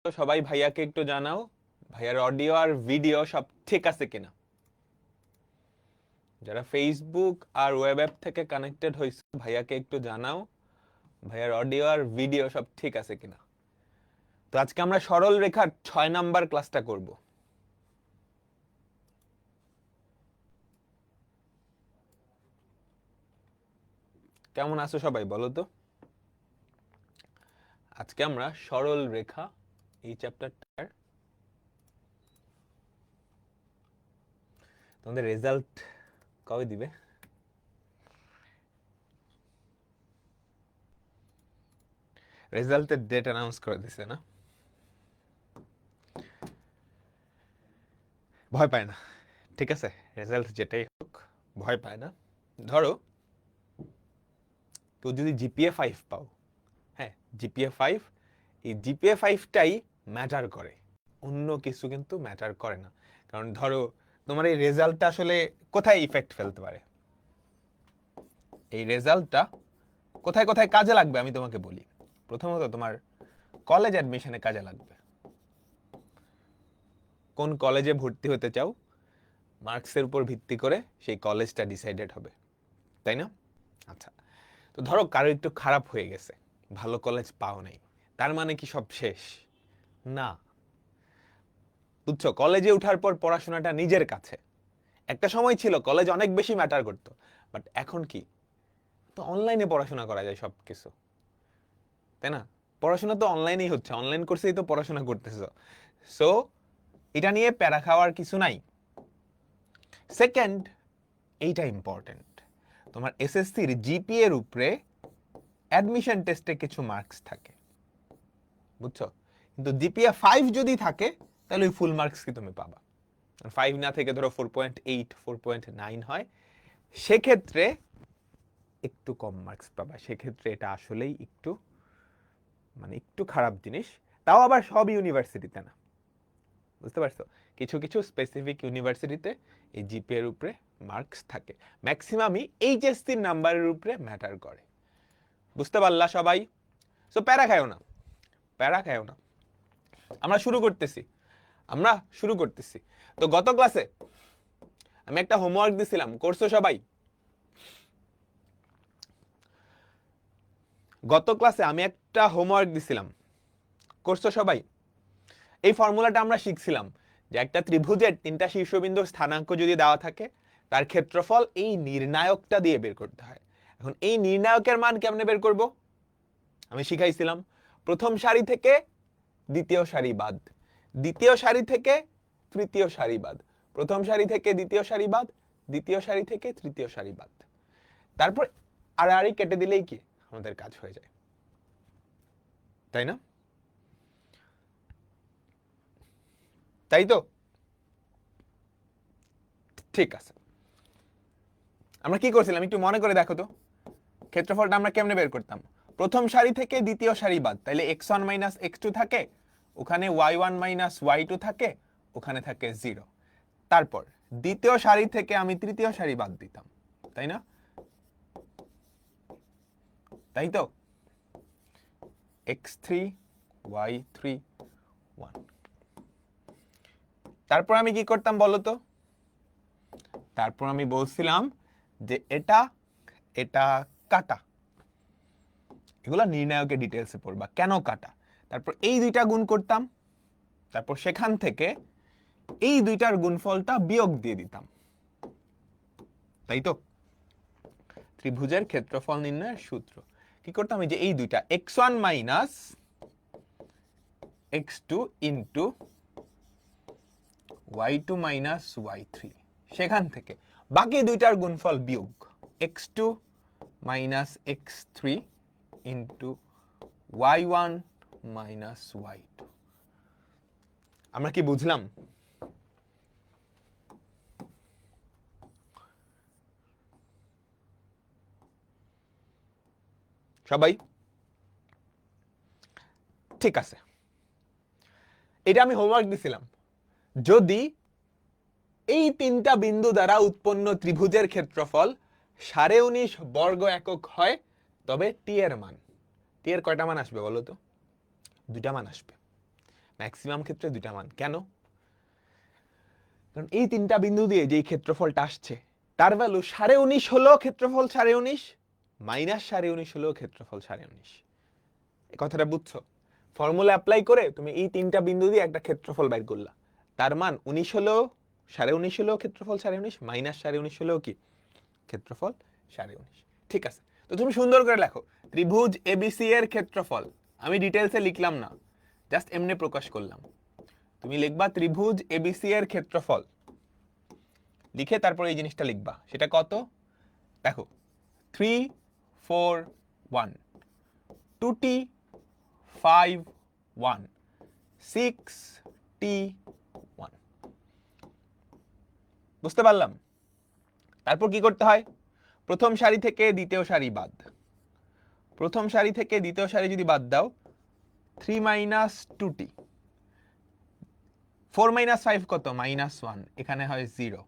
তো সবাই ভাইয়াকে একটু জানাও ভাইয়ার অডিও আর ভিডিও সব ঠিক আছে কিনা। যারা ফেসবুক আর ওয়েব অ্যাপ থেকে কানেক্টেড হয়েছে ভাইয়াকে একটু জানাও ভাইয়ার অডিও আর ভিডিও সব ঠিক আছে কিনা। তো আজকে আমরা সরল রেখার 6 নাম্বার ক্লাসটা করব। কেমন আছো সবাই বলো তো। আজকে আমরা সরল রেখা এই চ্যাপ্টারটার তোমাদের রেজাল্ট কবে দিবে? রেজাল্টের ডেট অ্যানাউন্স করে দিছে না? ভয় পায় না, ঠিক আছে, রেজাল্ট যেটাই হোক ভয় পায় না। ধরো তো যদি জিপিএ 5 পাও, হ্যাঁ জিপিএ 5, এই জিপিএ 5টাই ম্যাটার করে, অন্য কিছু কিন্তু ম্যাটার করে না। কারণ ধরো তোমার এই রেজাল্টটা আসলে কোথায় ইফেক্ট ফেলতে পারে, এই রেজাল্টটা কোথায় কোথায় কাজে লাগবে আমি তোমাকে বলি। প্রথমত তোমার কলেজ অ্যাডমিশনে কাজে লাগবে। কোন কলেজে ভর্তি হতে চাও মার্কসের উপর ভিত্তি করে সেই কলেজটা ডিসাইডেড হবে, তাই না? আচ্ছা, তো ধরো কারো একটু খারাপ হয়ে গেছে, ভালো কলেজ পাও নাই, তার মানে কি সব শেষ? না, বুঝছো, কলেজে ওঠার পর পড়াশোনাটা নিজের কাছে। একটা সময় ছিল কলেজ অনেক বেশি ম্যাটার করতো, বাট এখন কি, তো অনলাইনে পড়াশোনা করা যায় সব কিছু, তাই না? পড়াশোনা তো অনলাইনেই হচ্ছে, অনলাইন কোর্সেই তো পড়াশোনা করতেছো। সো এটা নিয়ে প্যারা খাওয়ার কিছু নাই। সেকেন্ড, এইটা ইম্পর্টেন্ট, তোমার এসএসসির জিপিএ এর উপরে অ্যাডমিশন টেস্টে কিছু মার্কস থাকে, বুঝছো? কিন্তু জিপিএ 5 যদি থাকে তাহলে ওই ফুল মার্কস কি তুমি পাবা। 5 না থেকে ধরো 4.8 4.9 হয়, সেক্ষেত্রে একটু কম মার্কস পাবা। সেক্ষেত্রে এটা আসলেই একটু মানে একটু খারাপ জিনিস। তাও আবার সব ইউনিভার্সিটিতে না, বুঝতে পারছো? কিছু কিছু স্পেসিফিক ইউনিভার্সিটিতে এই জিপিএ এর উপরে মার্কস থাকে, ম্যাক্সিমামই এইচএসসির নাম্বারের উপরে ম্যাটার করে। বুঝতে পারলা সবাই? সো প্যারা খায়ও না, প্যারা খায়ও না। আমরা শুরু করতেছি, আমরা শুরু করতেছি। তো গত ক্লাসে আমি একটা হোমওয়ার্ক দিছিলাম, করছো সবাই? গত ক্লাসে আমি একটা হোমওয়ার্ক দিছিলাম, করছো সবাই? এই ফর্মুলাটা আমরা শিখছিলাম যে একটা ত্রিভুজের 3টা শীর্ষবিন্দুর স্থানাঙ্ক যদি দেওয়া থাকে তার ক্ষেত্রফল এই নির্ণায়কটা দিয়ে বের করতে হয়। এখন এই নির্ণায়কের মান কেমনে বের করব আমি শিখাইছিলাম। প্রথম সারি থেকে দ্বিতীয় সারি বাদ, দ্বিতীয় সারি থেকে তৃতীয় সারি বাদ, প্রথম সারি থেকে দ্বিতীয় সারি বাদ, দ্বিতীয় সারি থেকে তৃতীয় সারি বাদ, তারপর আড়াআড়ি কেটে দিলেই কি আমাদের কাজ হয়ে যায়, তাই না? তাই তো, ঠিক আছে। আমরা কি করছিলাম একটু মনে করে দেখো তো, ক্ষেত্রফলটা আমরা কেমনে বের করতাম? প্রথম সারি থেকে দ্বিতীয় সারি বাদ, তাহলে x1 মাইনাস x2 থাকে, ওখানে y1 মাইনাস y2 থাকে, ওখানে থাকে 0। তারপর দ্বিতীয় সারি থেকে আমি তৃতীয় সারি বাদ দিতাম, তাই না? তাই তো, x3 y3 1। তারপর আমি কি করতাম বলো তো? তারপর আমি বলছিলাম যে এটা এটা কাটা, এগুলো নির্ণায়কের ডিটেলসে পড়বা কেন কাটা। তারপর এই দুইটা গুণ করতাম, তারপর সেখান থেকে এই দুইটার গুণফলটা বিয়োগ দিয়ে দিতাম, তাই তো? ত্রিভুজের ক্ষেত্রফল নির্ণয়ের সূত্র কি করতাম, এই যে এই দুইটা x1 minus x2 into y2 minus y3, সেখান থেকে বাকি দুইটার গুণফল বিয়োগ x2 minus x3 into y1 minus y2। আমরা কি বুঝলাম? সবাই ঠিক আছে? এটা আমি হোমওয়ার্ক দিছিলাম, যদি এই 3টা বিন্দু দ্বারা উৎপন্ন ত্রিভুজের ক্ষেত্রফল 19.5 বর্গ একক হয় তবে টি এর মান, টি এর কয়টা মান আসবে বলো তো? দুইটা মান আসবে। ম্যাক্সিমাম ক্ষেত্রে 2টা মান। কেন? কারণ এই 3টা বিন্দু দিয়ে যেই ক্ষেত্রফলটা আসছে তার ভ্যালু 19.5 হলেও ক্ষেত্রফল 19.5, মাইনাস 19.5 হলেও ক্ষেত্রফল 19.5। এই কথাটা বুঝছো? ফর্মুলা অ্যাপ্লাই করে তুমি এই 3টা বিন্দু দিয়ে একটা ক্ষেত্রফল বের করলা, তার মান 19 হলেও 19.5 হলেও ক্ষেত্রফল 19.5, মাইনাস 19.5 হলেও কি ক্ষেত্রফল 19.5। ঠিক আছে, তো তুমি সুন্দর করে লেখো ত্রিভুজ এবিসি এর ক্ষেত্রফল। আমি ডিটেলসে লিখলাম না, জাস্ট এমনি প্রকাশ করলাম। তুমি লিখবা ত্রিভুজ এবিসি এর ক্ষেত্রফল, লিখে তারপর এই জিনিসটা লিখবা। সেটা কত? দেখো 3 4 1, 2t 5 1, 6t 1। বুঝতে পারলাম? তারপর কি করতে হয়? প্রথম সারি থেকে দ্বিতীয় সারি বাদ। প্রথম সারি থেকে দ্বিতীয় সারি যদি বাদ দাও, 3 মাইনাস 2t, 4 মাইনাস 5 কত? -1, এখানে হয় 0।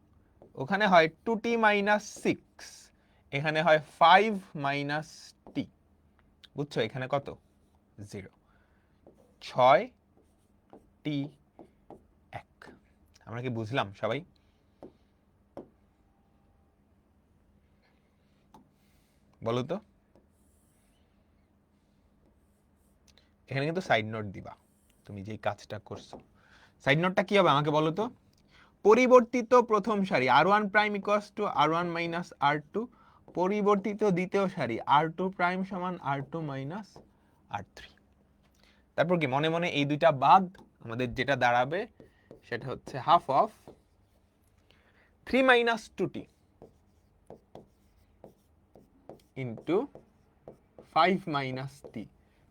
ওখানে হয় 2t মাইনাস 6, এখানে হয় 5 মাইনাস t। বুঝছো? এখানে কত? 0। 6t 1। আমরা কি বুঝলাম সবাই? বলো তো। এখানে কিন্তু সাইড নোট দিবা তুমি যেই কাজটা করছো। সাইড নোটটা কি হবে আমাকে বলো তো। পরিবর্তিত প্রথম সারি r1 prime equals to r1 minus r2, পরিবর্তিত দ্বিতীয় সারি r2 প্রাইম সমান r2 মাইনাস r3। তারপর কি মনে মনে এই দুইটা বাদ, আমাদের যেটা দাঁড়াবে সেটা হচ্ছে half of 3 minus 2t into 5 minus t।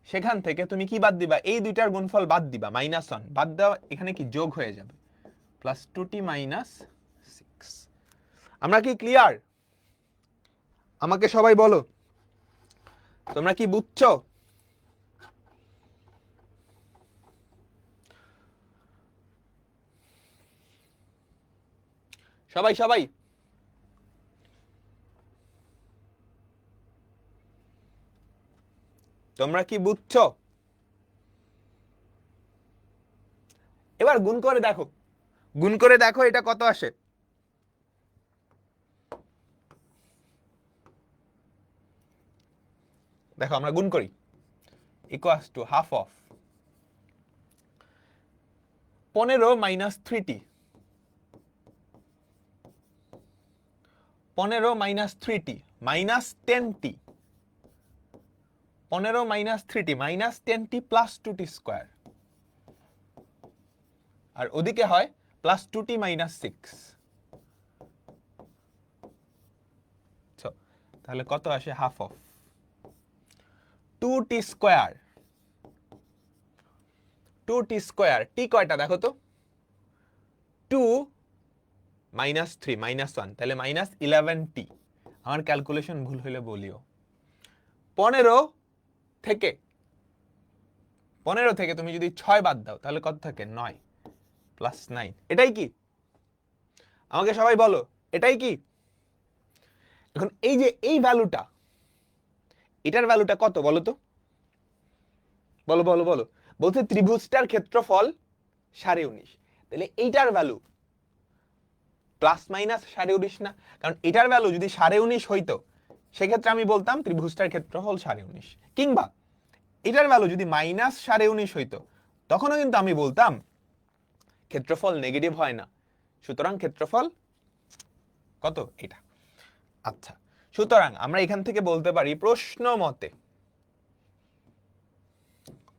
সেখান থেকে তুমি কি বাদ দিবা? এই দুইটার গুণফল বাদ দিবা, -1 বাদ দেওয়া, এখানে কি যোগ হয়ে যাবে, প্লাস 2t মাইনাস 6। আমরা কি ক্লিয়ার? আমাকে সবাই বলো তোমরা কি বুঝছো? সবাই সবাই তোমরা কি বুঝছো? এবার গুণ করে দেখো, গুণ করে দেখো এটা কত আসে। দেখো আমরা গুণ করি, equals to half of 15 minus 3t, 15 minus 3t minus 10t, 15 minus 3t minus 10t plus 2t square, আর ওদিকে হয় প্লাস 2t মাইনাস 6। তাহলে কত আসে? Half of 2t square, 2t square, t কয়টা দেখো তো? 2 মাইনাস 3 -1, তাহলে মাইনাস 11t। আমার ক্যালকুলেশন ভুল হলে বলিও। 15 থেকে তুমি যদি 6 বাদ দাও তাহলে কত থাকে? 9 প্লাস 9। এটাই কি? আমাকে সবাই বলো এটাই কি? এখন এই যে এই ভ্যালুটা, এটার ভ্যালুটা কত বলো তো? বলো বলো বলো। বলতে ত্রিভুজটার ক্ষেত্রফল 19.5, তাহলে এইটার ভ্যালু প্লাস মাইনাস 19.5 না? কারণ এটার ভ্যালু যদি 19.5 হইতো সেক্ষেত্রে আমি বলতাম ত্রিভুজটার ক্ষেত্রফল 19.5, কিংবা এটার ভ্যালু যদি মাইনাস 19.5 হইতো তখনও কিন্তু আমি বলতাম ক্ষেত্রফল নেগেটিভ হয় না। সুতরাং ক্ষেত্রফল কত? এটা। আচ্ছা, সুতরাং আমরা এখান থেকে বলতে পারি প্রশ্ন মতে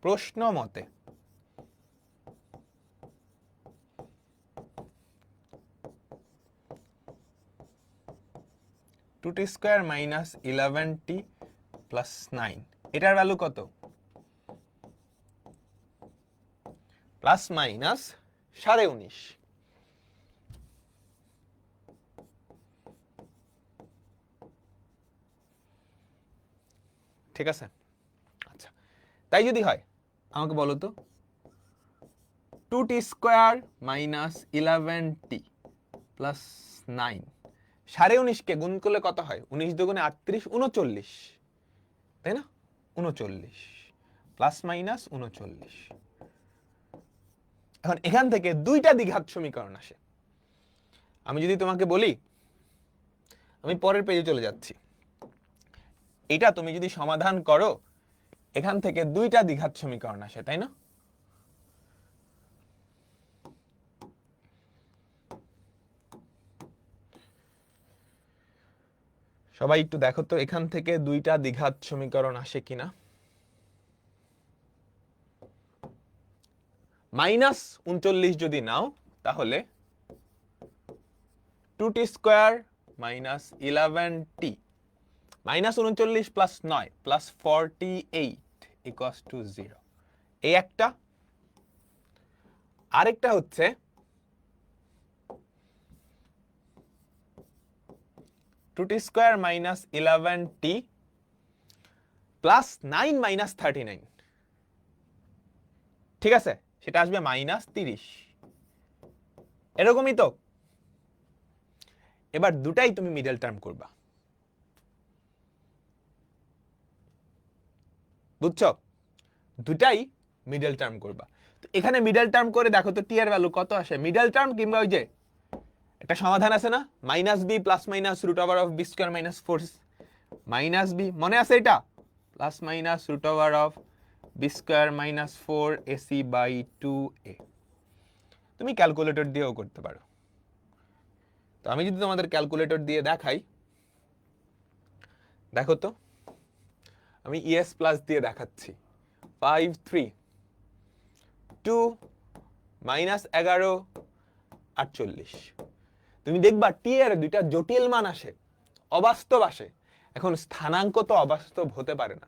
প্রশ্ন মতে 2t square minus 11t plus 9, এটার ভ্যালু কত? Plus minus 19.5। ঠিক আছে? আচ্ছা, তাই যদি হয় আমাকে বলো তো 2t square minus 11t plus 9, 19.5 কে গুণ করলে কত হয়? 19 দুগুণে 38, 39, তাই না? 39 প্লাস মাইনাস 39। এখন এখান থেকে দুইটা দ্বিঘাত সমীকরণ আসে। আমি যদি তোমাকে বলি, আমি পরের পেজে চলে যাচ্ছি, এটা তুমি যদি সমাধান করো, এখান থেকে দুইটা দ্বিঘাত সমীকরণ আসে, তাই না? সবাই একটু দেখো তো এখান থেকে দুইটা দ্বিঘাত সমীকরণ আসে কিনা। -39 যদি নাও তাহলে 2t square minus 11t -39 plus 9 plus 48 equals to 0। এই একটা। আরেকটা হচ্ছে 2t square minus 11t plus 9 minus 39, ঠিক আছে? সেটা আসবে -30। এরকমই তো। এবার দুটাই তুমি মিডল টার্ম করবা, বুঝছো? দুটাই মিডল টার্ম করবা। তো এখানে মিডল টার্ম করে দেখো তো টি এর ভ্যালু কত আসে। মিডল টার্ম কিংবা ওই যে একটা সমাধান আছে না, -b plus minus root over of B square minus 4 -b, মনে আছে এটা? Plus minus root over of B square minus 4 ac by 2a। তুমি ক্যালকুলেটর দিয়েও করতে পারো। তো আমি যদি তোমাদের ক্যালকুলেটর দিয়ে দেখাই, দেখো তো, আমি ইএস প্লাস দিয়ে দেখাচ্ছি। 5 3 2 -11 48। তুমি দেখবা টি এর দুইটা জটিল মান আসে, অবাস্তব আসে। এখন স্থানাঙ্ক তো অবাস্তব হতে পারে না,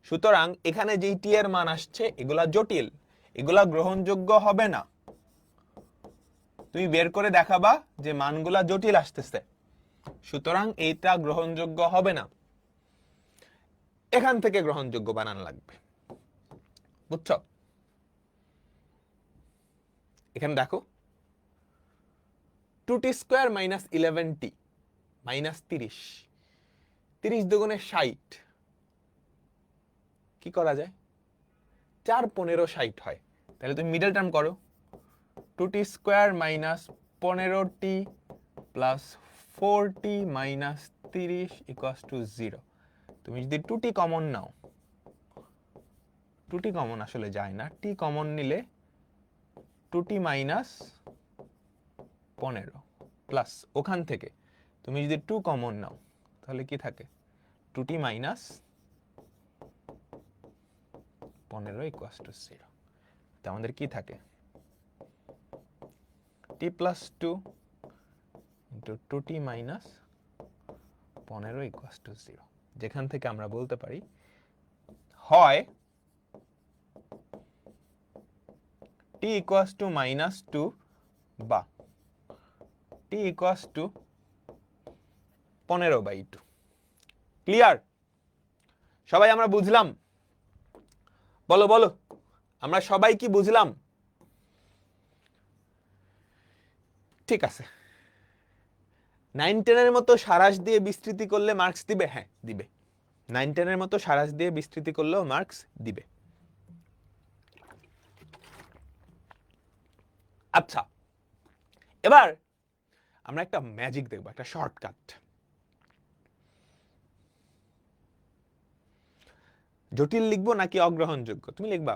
সুতরাং এখানে যেই টি এর মান আসছে এগুলা জটিল, এগুলা গ্রহণযোগ্য হবে না। তুমি বের করে দেখাবা যে মানগুলা জটিল আসতেছে, সুতরাং এইটা গ্রহণযোগ্য হবে না। এখান থেকে গ্রহণযোগ্য বানান লাগবে, বুঝছো? এখানে দেখো 2t square minus 11t minus 30, 30 দুগুণে 60, কি করা যায়? 4 15 60 হয়। তাহলে তুমি মিডল টার্ম করো, 2t square minus 15t plus 4t minus 30 equals to 0। তুমি যদি 2t কমন নাও, 2t কমন আসলে যায় না, t কমন নিলে 2t মাইনাস 15 প্লাস ওখান থেকে তুমি যদি 2 কমন নাও তাহলে কি থাকে? 2t minus 15 equals to 0। তো আমাদের কি থাকে? t plus 2 into 2t minus 15 equals to 0, যেখান থেকে আমরা বলতে পারি হয় t ইকুয়ালস টু মাইনাস 2 বা t ইকুয়ালস টু 15/2। ক্লিয়ার? সবাই আমরা বুঝলাম? বলো বলো, আমরা সবাই কি বুঝলাম? ঠিক আছে। 9 10 এর মতো সারাংশ দিয়ে বিস্তৃতি করলে মার্কস দিবে? হ্যাঁ দিবে। 9 10 এর মতো সারাংশ দিয়ে বিস্তৃতি করলেও মার্কস দিবে। আচ্ছা, এবার আমরা একটা ম্যাজিক দেখবো, একটা শর্টকাট। জটিল লিখবো নাকি অগ্রহণযোগ্য? তুমি লিখবা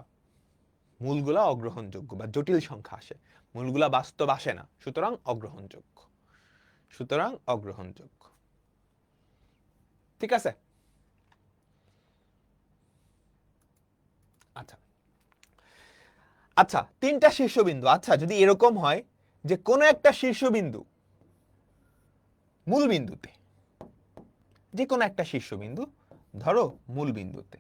মূলগুলা অগ্রহণযোগ্য বা জটিল সংখ্যা আসে, মূলগুলা বাস্তব আসে না, সুতরাং অগ্রহণযোগ্য, সুতরাং অগ্রহণযোগ্য। ঠিক আছে? আচ্ছা আচ্ছা, তিনটা শীর্ষবিন্দু। আচ্ছা, যদি এরকম হয় যে কোনো একটা শীর্ষবিন্দু মূল বিন্দুতে, যে কোনো একটা শীর্ষবিন্দু ধরো মূল বিন্দুতে,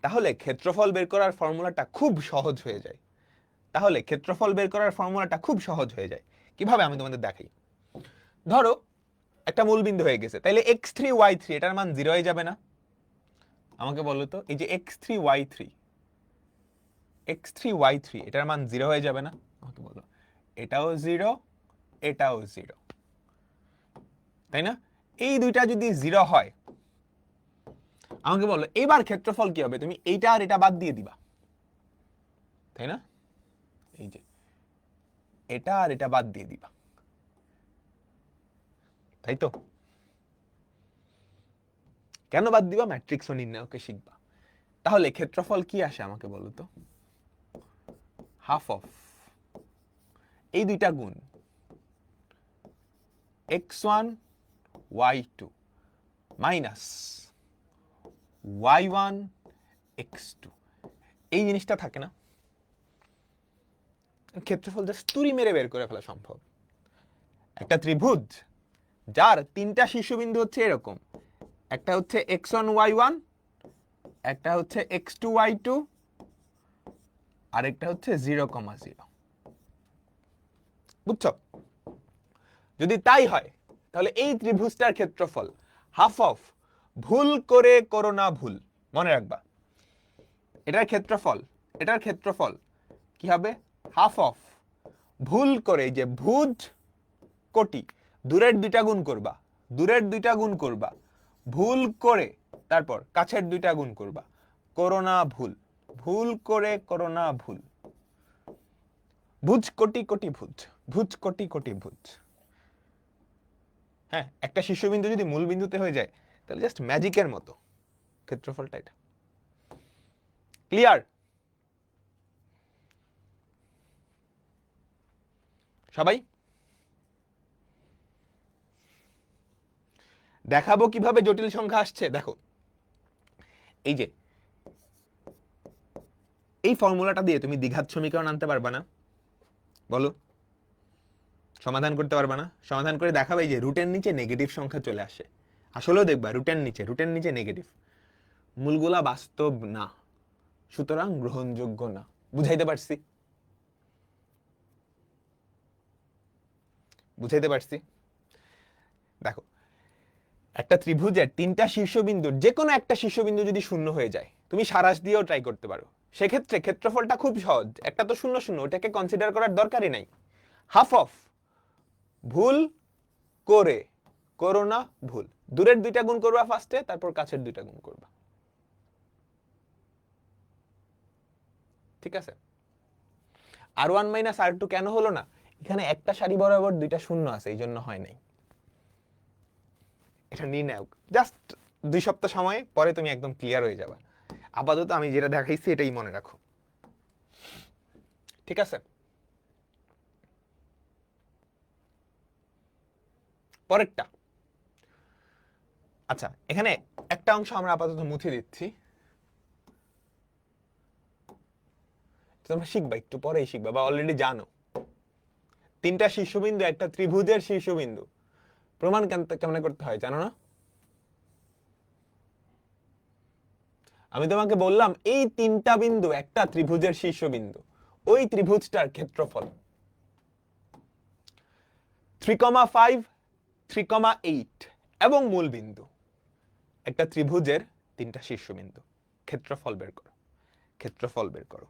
তাহলে ক্ষেত্রফল বের করার ফর্মুলাটা খুব সহজ হয়ে যায়। তাহলে ক্ষেত্রফল বের করার ফর্মুলাটা খুব সহজ হয়ে যায়। কিভাবে আমি তোমাদের দেখাই। ধরো একটা মূল বিন্দু হয়ে গেছে, তাইলে x3 y3 এটার মান 0 হয়ে যাবে না? আমাকে বলো তো, এই যে x3 y3 এটার মান 0 হয়ে যাবে না? আমাকে বলো। এটাও 0, এটাও 0, তাই না? এই দুইটা যদি 0 হয়, আমাকে বলো এবার ক্ষেত্রফল কি হবে? তুমি এইটা আর এটা বাদ দিয়ে দিবা, তাই না? এই যে এটা আর এটা বাদ দিয়ে দিবা, তাই তো? কেন বাদ দিবা? ম্যাট্রিক্স ও নির্ণায়কে শিখবা। তাহলে ক্ষেত্রফল কি আসে আমাকে বলো তো? হাফ অফ এই দুইটা গুণ x1 y2 minus y1 x2, এই জিনিসটা থাকে না? ক্ষেত্রফল জাস্ট তুড়ি মেরে বের করে ফেলা সম্ভব। একটা ত্রিভুজ যার তিনটা শীর্ষবিন্দু হচ্ছে এরকম, একটা হচ্ছে x1 y1, একটা হচ্ছে x2 y2, আরেকটা হচ্ছে 0,0। বুঝছো? যদি তাই হয় তাহলে এই ত্রিভুজটার ক্ষেত্রফল হাফ অফ ভুল করে করো না ভুল, মনে রাখবা এটার ক্ষেত্রফল কি হবে? হাফ অফ ভুল করে, যে ভুজ কোটি, দূরের দুইটা গুণ করবা, ভুল করে তারপর কাছের দুইটা গুণ করবা, করোনা ভুল, ভুল করে করোনা ভুল, ভুজ কোটি কোটি ভুজ, ভুজ কোটি কোটি ভুজ। হ্যাঁ, একটা শীর্ষবিন্দু যদি মূল বিন্দুতে হয়ে যায় তাহলে জাস্ট ম্যাজিকের মতো ক্ষেত্রফলটা এটা। ক্লিয়ার? সবাই দেখাবো কিভাবে জটিল সংখ্যা আসছে। দেখো এই যে এই ফর্মুলাটা দিয়ে তুমি দ্বিঘাত সমীকরণ আনতে পারবা না? বলো, সমাধান করতে পারবা না? সমাধান করে দেখাবে যে রুটের নিচে নেগেটিভ সংখ্যা চলে আসে। আসলেও দেখবা রুটের নিচে নেগেটিভ, মূলগুলা বাস্তব না, সুতরাং গ্রহণযোগ্য না। বুঝাইতে পারছি? দেখো একটা ত্রিভুজের তিনটা শীর্ষবিন্দুর যে কোনো একটা শীর্ষবিন্দু যদি শূন্য হয়ে যায়, তুমি সারাশ দিয়েও ট্রাই করতে পারো, সেক্ষেত্রে ক্ষেত্রফলটা খুব সহজ। একটা তো শূন্য শূন্য, ওটাকে কনসিডার করার দরকারই নাই। হাফ অফ ভুল করে করো না ভুল, দূরের দুইটা গুণ করবা ফার্স্টে, তারপর কাছের দুইটা গুণ করবা। ঠিক আছে? R1 মাইনাস R2 কেন হলো না? এখানে একটা সারি বরাবর দুইটা শূন্য আছে, এই জন্য হয় নাই। এটা নির্ণায়ক। জাস্ট 2 সপ্তাহ সময় পরে তুমি একদম ক্লিয়ার হয়ে যাবে। আপাতত আমি যেটা দেখাইছি এটাই মনে রাখো। ঠিক আছে? পরেরটা, আচ্ছা এখানে একটা অংশ আমরা আপাতত মুছে দিচ্ছি, তোমরা শিখবা, একটু পরেই শিখবা বা অলরেডি জানো। তিনটা শীর্ষবিন্দু একটা ত্রিভুজের শীর্ষবিন্দু প্রমাণ কেমন করতে হয় জানো না? আমি তোমাকে বললাম এই তিনটা বিন্দু একটা ত্রিভুজের শীর্ষবিন্দু, ওই ত্রিভুজটার ক্ষেত্রফল 3,5, 3,8 এবং মূল বিন্দু একটা ত্রিভুজের তিনটা শীর্ষবিন্দু। ক্ষেত্রফল বের করো, ক্ষেত্রফল বের করো।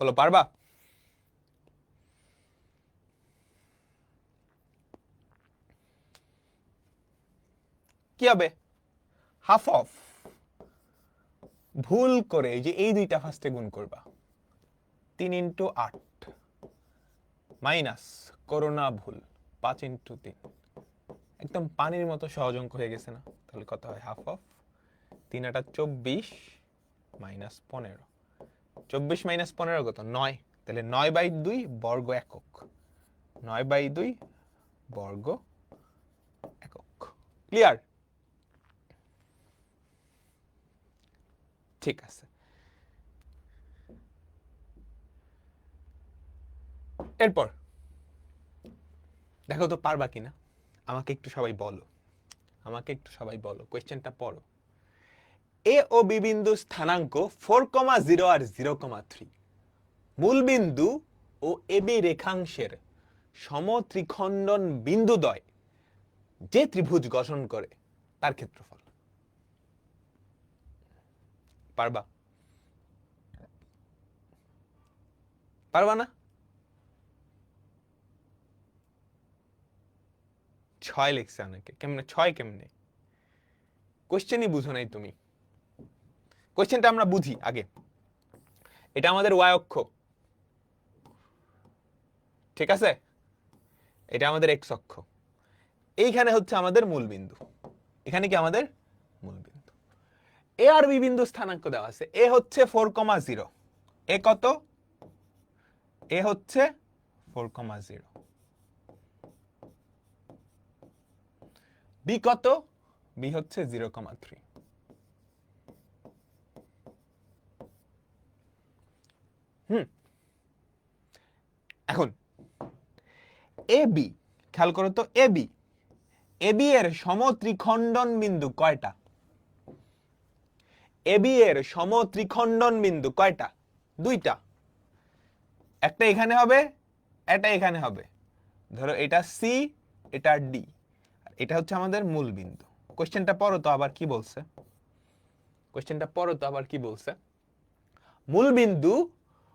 বলো পারবা? কি হবে? হাফ অফ ভুল করে এই যে এই দুইটা ফার্স্টে গুণ করবা, 3 ইন্টু 8 মাইনাস করোনা ভুল 5 ইন্টু 3। একদম পানির মতো সহজ অঙ্ক হয়ে গেছে না? তাহলে কত হয়? হাফ অফ 3 8 24 মাইনাস 15, 24 মাইনাস 15 কত? 9। তাহলে 9/2 বর্গ একক, 9/2 বর্গ একক। ক্লিয়ার? ঠিক আছে। এরপর দেখো তো পারবা কিনা, আমাকে একটু সবাই বলো, কোয়েশ্চেনটা পড়ো। এ ও বি বিন্দু স্থানাঙ্ক 4,0 আর 0,3, মূল বিন্দু ও এ বি রেখাংশের সমত্রিখণ্ডন বিন্দুদ্বয় যে ত্রিভুজ গঠন করে তার ক্ষেত্রফল। পারবা? পারবা না? 6 লিখছে অনেকে। কেমনে 6? কেমনে? কোশ্চেনই বুঝো নাই তুমি। কোশ্চেনটা আমরা বুঝি আগে। এটা আমাদের ওয়াই অক্ষ, ঠিক আছে? এটা আমাদের এক্স অক্ষ। এইখানে হচ্ছে আমাদের মূল বিন্দু। এখানে কি আমাদের মূল বিন্দু। এ আর বি বিন্দু স্থানাঙ্ক দেওয়া আছে। এ হচ্ছে 4,0। এ কত? এ হচ্ছে 4,0। বি কত? বি হচ্ছে 0,3। এখন এ বি, খেয়াল করো তো, এ বি এর সমত্রিখণ্ডন বিন্দু কয়টা? এ বি এর সমত্রিখণ্ডন বিন্দু কয়টা? 2টা। একটা এখানে হবে, একটা এখানে হবে। ধরো এটা সি, এটা ডি, এটা হচ্ছে আমাদের মূল বিন্দু। কোশ্চেনটা পড়ো তো আবার কি বলছে। কোশ্চেনটা পড়ো তো আবার কি বলছে। মূল বিন্দু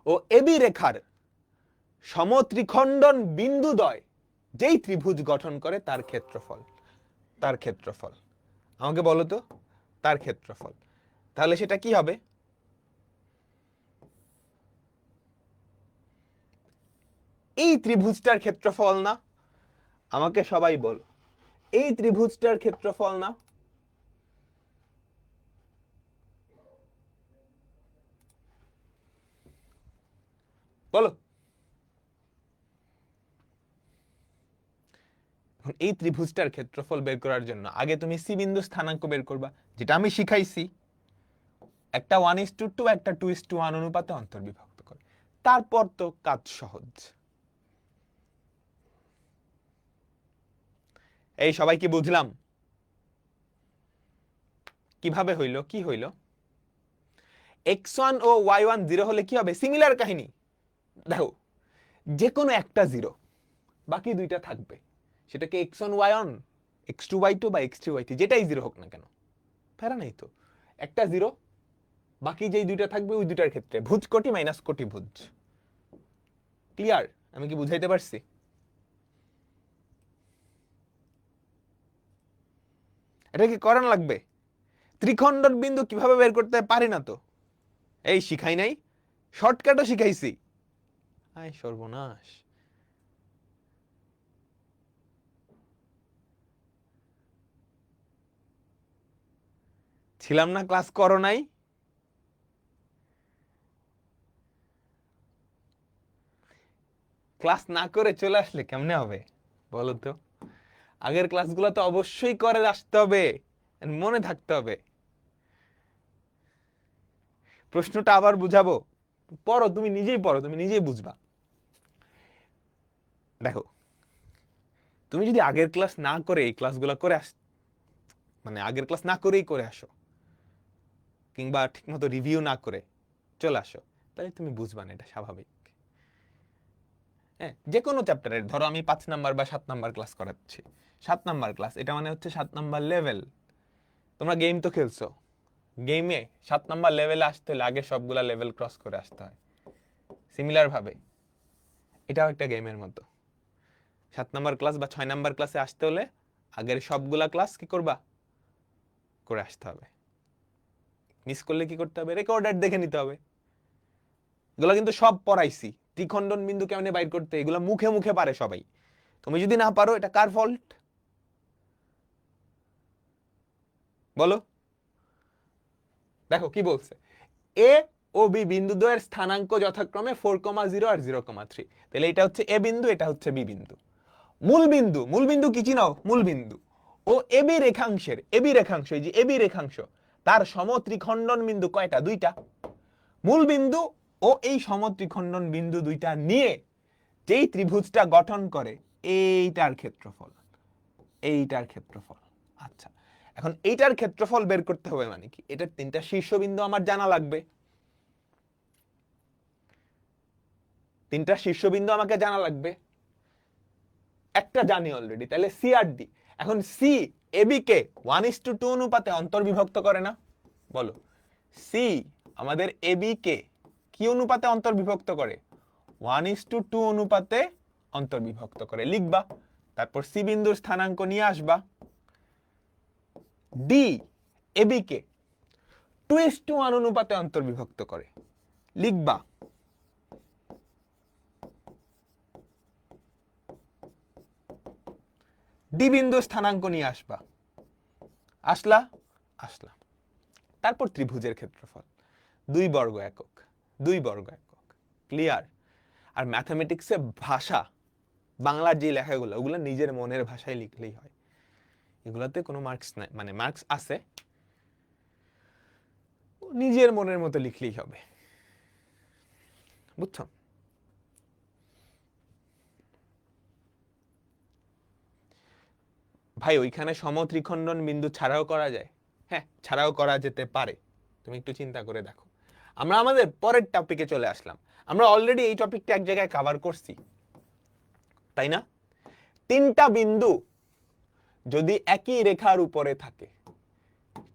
ও এবি রেখার সমত্রিখণ্ডন বিন্দুদ্বয় যেই ত্রিভুজ গঠন করে তার ক্ষেত্রফল। তার ক্ষেত্রফল আমাকে বলো তো, তার ক্ষেত্রফল। তাহলে সেটা কি হবে? এই ত্রিভুজটার ক্ষেত্রফল না? আমাকে সবাই বলো, এই ত্রিভুজটার ক্ষেত্রফল না? বলো। এই ত্রিভুজটার ক্ষেত্রফল বের করার জন্য আগে তুমি সি বিন্দু স্থানাঙ্ক বের করবা, যেটা আমি শিখাইছি। একটা 1:2, একটা 2:1 অনুপাতে অন্তর্বিভক্ত করে। তারপর তো কাজ সহজ। এই সবাই কি বুঝলাম? কিভাবে হইল? কি হইল? x1 ও y1 0 হলে কি হবে? সিমিলার কাহিনী। দেখো, যে কোনো একটা 0, বাকি দুইটা থাকবে। সেটাকে x1 y1, x2 y2 বা x3 y3 যেটাই 0 হোক না কেন, ফেরা নাই তো। একটা 0, বাকি যেই দুইটা থাকবে ওই দুইটার ক্ষেত্রে ভুজ কোটি মাইনাস কোটি ভুজ। ক্লিয়ার? আমি কি বুঝাইতে পারছি? এটা কি করান লাগবে? ত্রিখণ্ডন বিন্দু কিভাবে বের করতে পারি না তো? এই শিখাই নাই? শর্টকাটও শিখাইছি। আয় সর্বনাশ। ছিলাম না, ক্লাস করো নাই? ক্লাস না করে চলে আসলে কেমনে হবে বলো তো? আগের ক্লাসগুলো তো অবশ্যই করে আসতে হবে, মনে থাকতে হবে। প্রশ্নটা আবার বুঝাবো, পড়ো, তুমি নিজেই পড়ো, তুমি নিজেই বুঝবা। দেখো, তুমি যদি আগের ক্লাস না করে এই ক্লাসগুলো করে মানে আগের ক্লাস না করেই করে আসো, কিংবা ঠিকমতো রিভিউ না করে চলে আসো, তাহলে তুমি বুঝবা না, এটা স্বাভাবিক। হ্যাঁ, যে কোনো চ্যাপ্টারের ধরো আমি 5 নাম্বার বা 7 নাম্বার ক্লাস করাচ্ছি, 7 নাম্বার ক্লাস, এটা মানে হচ্ছে 7 নাম্বার লেভেল। তোমরা গেম তো খেলছো, গেমে 7 নাম্বার লেভেলে আসতে হলে আগে সবগুলা লেভেল ক্রস করে আসতে হয়। সিমিলার ভাবে এটাও একটা গেমের মতো। 7 নাম্বার ক্লাস বা 6 নাম্বার ক্লাসে আসতে হলে আগের সবগুলা ক্লাস কি করবা? করে আসতে হবে। মিস করলে কি করতে হবে? রেকর্ডার দেখে নিতে হবে। এগুলো কিন্তু সব পড়াইছি। ত্রিখণ্ডন বিন্দু কেমনে বাইর করতে, এগুলো মুখে মুখে পারে সবাই। তুমি যদি না পারো, এটা কার ফল্ট বলো? দেখো কি বলছে, এ ও বি বিন্দু দ্বয়ের স্থানাঙ্ক যথাক্রমে 4,0 আর 0,3। তাহলে এটা হচ্ছে এ বিন্দু, এটা হচ্ছে বি বিন্দু। মূল বিন্দু, মূল বিন্দু কি চিনাও? মূল বিন্দু ও এবি রেখাংশের, এবি রেখাংশ, এই যে এবি রেখাংশ, তার সমত্রিখণ্ডন বিন্দু কয়টা? 2টা। মূল বিন্দু ও এই সমত্রিখণ্ডন বিন্দু 2টা নিয়ে যেই ত্রিভুজটা গঠন করে এইটার ক্ষেত্রফল, এইটার ক্ষেত্রফল। আচ্ছা, এখন এইটার ক্ষেত্রফল বের করতে হবে মানে কি? এটার 3টা শীর্ষবিন্দু আমার জানা লাগবে। 3টা শীর্ষবিন্দু আমাকে জানা লাগবে। একটা জানি অলরেডি, তাহলে সি আর ডি। এখন সি এবি কে 1:2 অনুপাতে অন্তর্বিভক্ত করে না? বলো, সি আমাদের এবি কে কি অনুপাতে অন্তর্বিভক্ত করে? 1:2 অনুপাতে অন্তর্বিভক্ত করে। লিখবা, তারপর সি বিন্দুর স্থানাঙ্ক নিয়ে আসবা, ডি এবি কে 2:1 অনুপাতে অন্তর্বিভক্ত করে, লিখবা ডি বিন্দু স্থানাঙ্ক নিয়ে আসবা, আসলা, তারপর ত্রিভুজের ক্ষেত্রফল 2 বর্গ একক, 2 বর্গ একক, ক্লিয়ার। আর ম্যাথমেটিক্সে ভাষা, বাংলার যে লেখাগুলো ওগুলো নিজের মনের ভাষায় লিখলেই হয়, এগুলোতে কোনো মার্কস নাই, মানে মার্কস আছে, নিজের মনের মতো লিখলেই হবে, বুঝছো? ভাই ওইখানে সমত্রিখণ্ডন বিন্দু ছাড়াও করা যায়, হ্যাঁ ছাড়াও করা যেতে পারে, তুমি একটু চিন্তা করে দেখো। আমরা আমাদের পরের টপিকে চলে আসলাম, আমরা অলরেডি এই টপিকটা এক জায়গায় কভার করছি, তাই না? তিনটা বিন্দু যদি একই রেখার উপরে থাকে,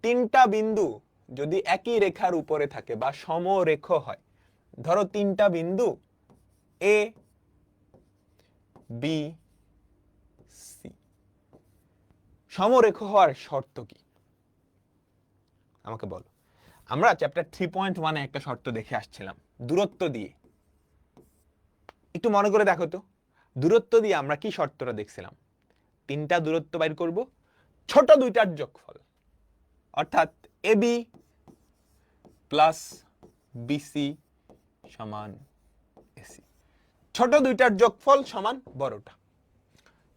তিনটা বিন্দু যদি একই রেখার উপরে থাকে বা সমরেখ হয়, ধরো তিনটা বিন্দু এ বি সি, সমরেখ হওয়ার শর্ত কি আমাকে বলো। আমরা চ্যাপ্টার 3.1 একটা শর্ত দেখে আসছিলাম দূরত্ব দিয়ে, একটু মনে করে দেখো তো, দূরত্ব দিয়ে আমরা কি শর্তটা দেখছিলাম? তিনটা দূরত্ব বাইর করব, ছোট দুইটার যোগফল, অর্থাৎ এবি প্লাস বিসি সমান এসি, ছোট দুইটার যোগফল সমান বড়টা,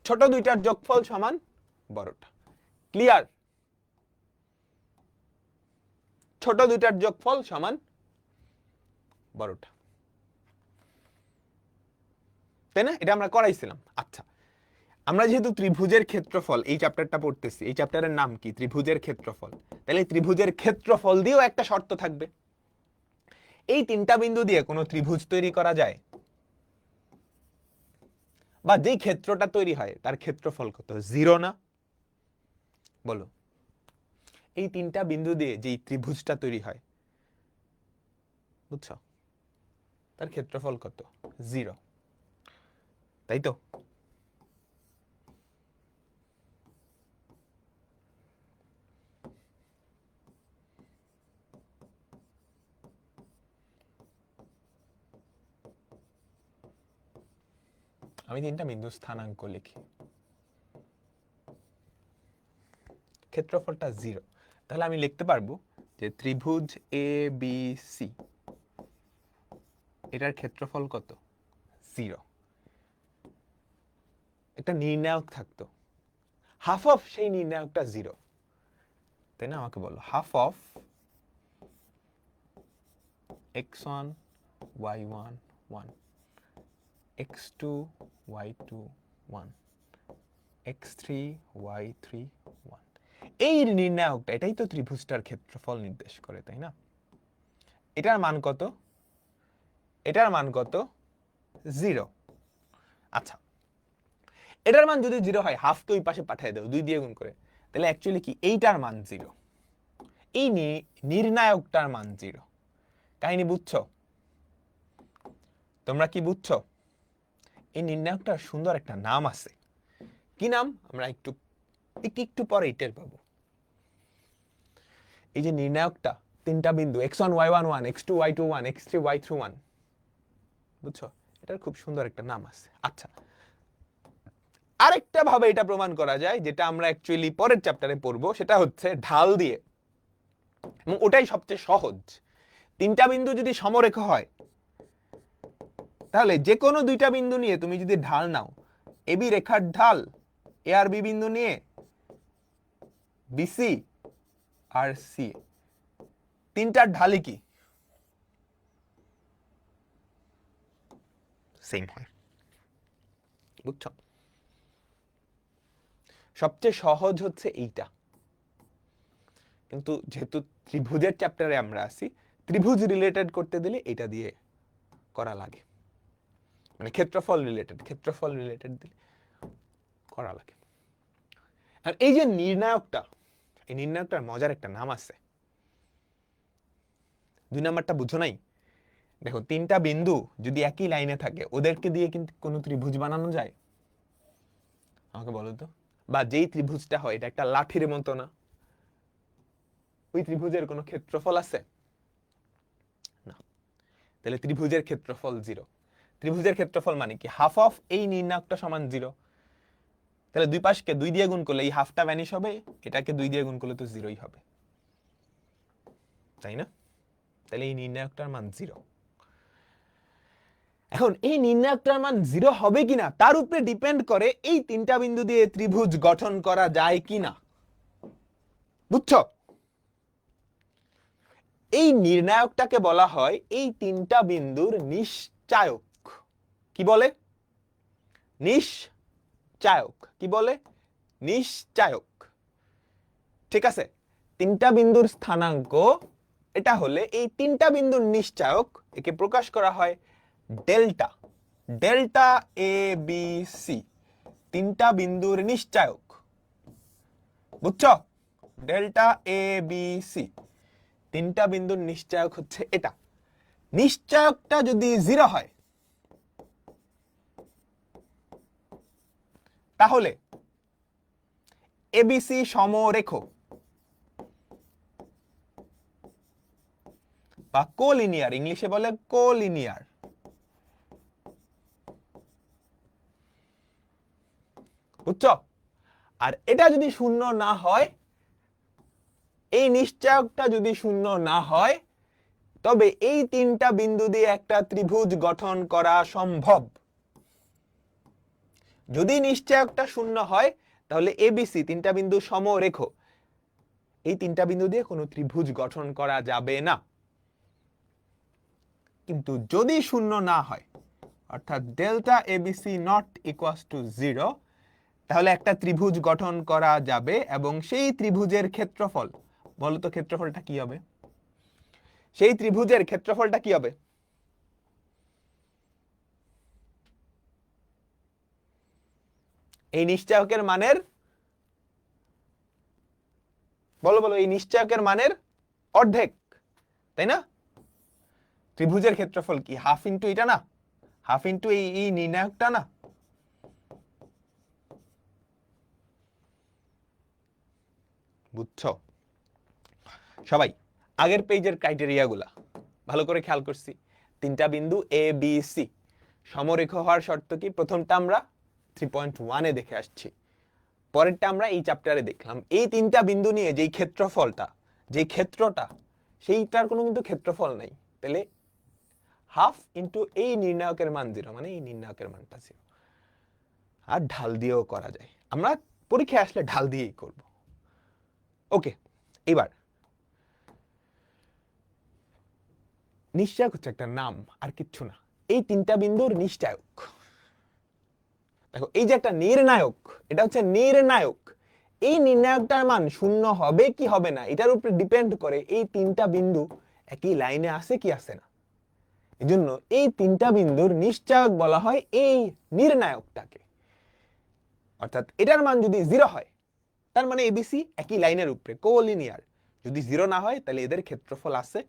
ছোট দুইটার যোগফল সমান বড়টা, ক্লিয়ার? ছোট দুইটার যোগফল সমান বড়টা, তাই না? এটা আমরা করাইছিলাম। আচ্ছা, আমরা যেহেতু ত্রিভুজের ক্ষেত্রফল এই চ্যাপ্টারটা পড়তেছি, এই চ্যাপ্টারের নাম কি? ত্রিভুজের ক্ষেত্রফল। তাহলে ত্রিভুজের ক্ষেত্রফল দিয়েও একটা শর্ত থাকবে, এই তিনটা বিন্দু দিয়ে কোনো ত্রিভুজ তৈরি করা যায়, বা যেই ক্ষেত্রটা তৈরি হয় তার ক্ষেত্রফল কত? 0 না? বলো, এই তিনটা বিন্দু দিয়ে যেই ত্রিভুজটা তৈরি হয়, বুঝছো, তার ক্ষেত্রফল কত? 0, তাই তো? আমি তিনটা বিন্দু স্থানাঙ্ক লিখি, ক্ষেত্রফলটা 0, তাহলে আমি লিখতে পারবো যে ত্রিভুজ এ বি সি, এটার ক্ষেত্রফল কত? 0। একটা নির্ণায়ক থাকতো, হাফ অফ সেই নির্ণায়কটা 0, তাই না? আমাকে বলো, half of x1 y1 1, x2 y2 1, x3 y3 1, এই নির্ণায়কটা, এটাই তো ত্রিভুজটার ক্ষেত্রফল নির্দেশ করে, তাই না? এটার মান কত? এটার মান কত? 0। আচ্ছা, এটার মান যদি 0 হয়, হাফ তো ওই পাশে পাঠিয়ে দাও 2 দিয়ে গুণ করে, তাহলে অ্যাকচুয়ালি কি এইটার মান 0, এই নির্ণায়কটার মান 0। কাহিনী বুঝছো? তোমরা কি বুঝছো? এই নির্ণায়কটার সুন্দর একটা নাম আছে, কি নাম? আমরা একটু একটু পরে টের পাবো। এই যে নির্ণায়কটা, তিনটা বিন্দু x1 y1 1, x2 y2 1, x3 y3 1, বুঝছো, এটার খুব সুন্দর একটা নাম আছে। আচ্ছা, আরেকটা ভাবে এটা প্রমাণ করা যায়, যেটা আমরা অ্যাকচুয়ালি পরের চ্যাপ্টারে পড়বো, সেটা হচ্ছে ঢাল দিয়ে, এবং ওটাই সবচেয়ে সহজ। তিনটা বিন্দু যদি সমরেখ হয়, তাহলে যে কোনো দুইটা বিন্দু নিয়ে তুমি যদি ঢাল নাও, এবি রেখার ঢাল এ আর বি বিন্দু নিয়ে বিসি আর সি, তিনটার ঢালই কি সেম হয়, বুঝছো? সবচেয়ে সহজ হচ্ছে এইটা, কিন্তু যেহেতু ত্রিভুজের চ্যাপ্টারে আমরা আছি, ত্রিভুজ রিলেটেড করতে দিলে এটা দিয়ে করা লাগে, মানে ক্ষেত্রফল রিলেটেড দিলে করা লাগে। আর এই যে নির্ণায়কটা, এই নির্ণায়কটার মজার একটা নাম আছে। 2 নাম্বারটা বুঝো নাই? দেখো, তিনটা বিন্দু যদি একই লাইনে থাকে, ওদেরকে দিয়ে কিন্তু কোনো ত্রিভুজ বানানো যায়? আমাকে বলো তো, বা যেই ত্রিভুজটা হয় এটা একটা লাঠির মতো না, ওই ত্রিভুজের কোনো ক্ষেত্রফল আছে না, তাহলে ত্রিভুজের ক্ষেত্রফল 0। ত্রিভুজের ক্ষেত্রফল মানে কি, হাফ অফ এই নির্ণায়কটা সমান 0। তাহলে দুই পাশকে 2 দিয়ে গুণ করলে এই হাফটা ভ্যানিশ হবে, এটাকে 2 দিয়ে গুণ করলে তো 0ই হবে, তাই না? তাহলে এই নির্ণায়কটার মান 0। এখন এই নির্ণায়কটার মান 0 হবে কিনা তার উপরে ডিপেন্ড করে এই তিনটা বিন্দু দিয়ে ত্রিভুজ গঠন করা যায় কিনা, বুঝছো? এই নির্ণায়কটাকে বলা হয় এই তিনটা বিন্দুর নিশ্চায়ক। কি বলে? নিশ্চায়ক। কি বলে? নিশ্চায়ক। ঠিক আছে, তিনটা বিন্দুর স্থানাঙ্ক এটা হলে এই তিনটা বিন্দুর নিশ্চায়ক, একে প্রকাশ করা হয় delta. Delta A B C, তিনটা বিন্দুর নিশ্চায়ক, বুঝছো? ডেল্টা এ বি সি, তিনটা বিন্দুর নিশ্চায়ক হচ্ছে এটা। নিশ্চায়কটা যদি 0 হয় তাহলে এবিসি সমরেখ বা কোলিনিয়ার, ইংলিশে বলে কোলিনিয়ার। বুঝছো? আর এটা যদি শূন্য না হয়, এই নিশ্চয়কটা যদি শূন্য না হয়, তবে এই তিনটা বিন্দু দিয়ে একটা ত্রিভুজ গঠন করা সম্ভব। যদি নিশ্চয়কটা শূন্য হয় তাহলে এবিসি, তিনটা বিন্দু সমরেখ, এই তিনটা বিন্দু দিয়ে কোনো ত্রিভুজ গঠন করা যাবে না। কিন্তু যদি শূন্য না হয়, অর্থাৎ delta ABC not equals to 0, তাহলে একটা ত্রিভুজ গঠন করা যাবে এবং সেই ত্রিভুজের ক্ষেত্রফল, বলতো ক্ষেত্রফলটা কি হবে? সেই ত্রিভুজের ক্ষেত্রফলটা কি হবে? এই নিশ্চয়কের মানের, বলো বলো, এই নিশ্চয়কের মানের অর্ধেক, তাই না? ত্রিভুজের ক্ষেত্রফল কি হাফ ইন্টু এটা না, হাফ ইন্টু এই নির্ণায়কটা না? বুঝছো সবাই? আগের পেজের ক্রাইটেরিয়াগুলা ভালো করে খেয়াল করছি। তিনটা বিন্দু এ বি সি সমরেখ হওয়ার শর্ত কি? প্রথমটা আমরা 3.1 এ দেখে আসছি, পরেরটা আমরা এই চ্যাপ্টারে দেখলাম। এই তিনটা বিন্দু নিয়ে যেই ক্ষেত্রফলটা, যেই ক্ষেত্রটা, সেইটার কোনো কিন্তু ক্ষেত্রফল নাই। তাহলে হাফ ইন্টু এই নির্ণায়কের মান 0, মানে এই নির্ণায়কের মানটা 0। আর ঢাল দিয়েও করা যায়, আমরা পরীক্ষায় আসলে ঢাল দিয়েই করব। ওকে, এবার নিশ্চয়ক হচ্ছে একটা নাম, আর কিচ্ছু না। এই তিনটা বিন্দুর নিশ্চয়ক। দেখো, এই যে একটা নির্ণায়ক, এটা হচ্ছে নির্ণায়ক। এই নির্ণায়কটার মান শূন্য হবে কি হবে না, এটার উপরে ডিপেন্ড করে এই তিনটা বিন্দু একই লাইনে আছে কি আছে না। এজন্য এই তিনটা বিন্দুর নিশ্চয়ক বলা হয় এই নির্ণায়কটাকে। অর্থাৎ এটার মান যদি 0 হয়, তার মানে এবিসি একই লাইনের উপরে, কোলিনিয়ার। যদি 0 না হয় তাহলে এদের ক্ষেত্রফল আছে,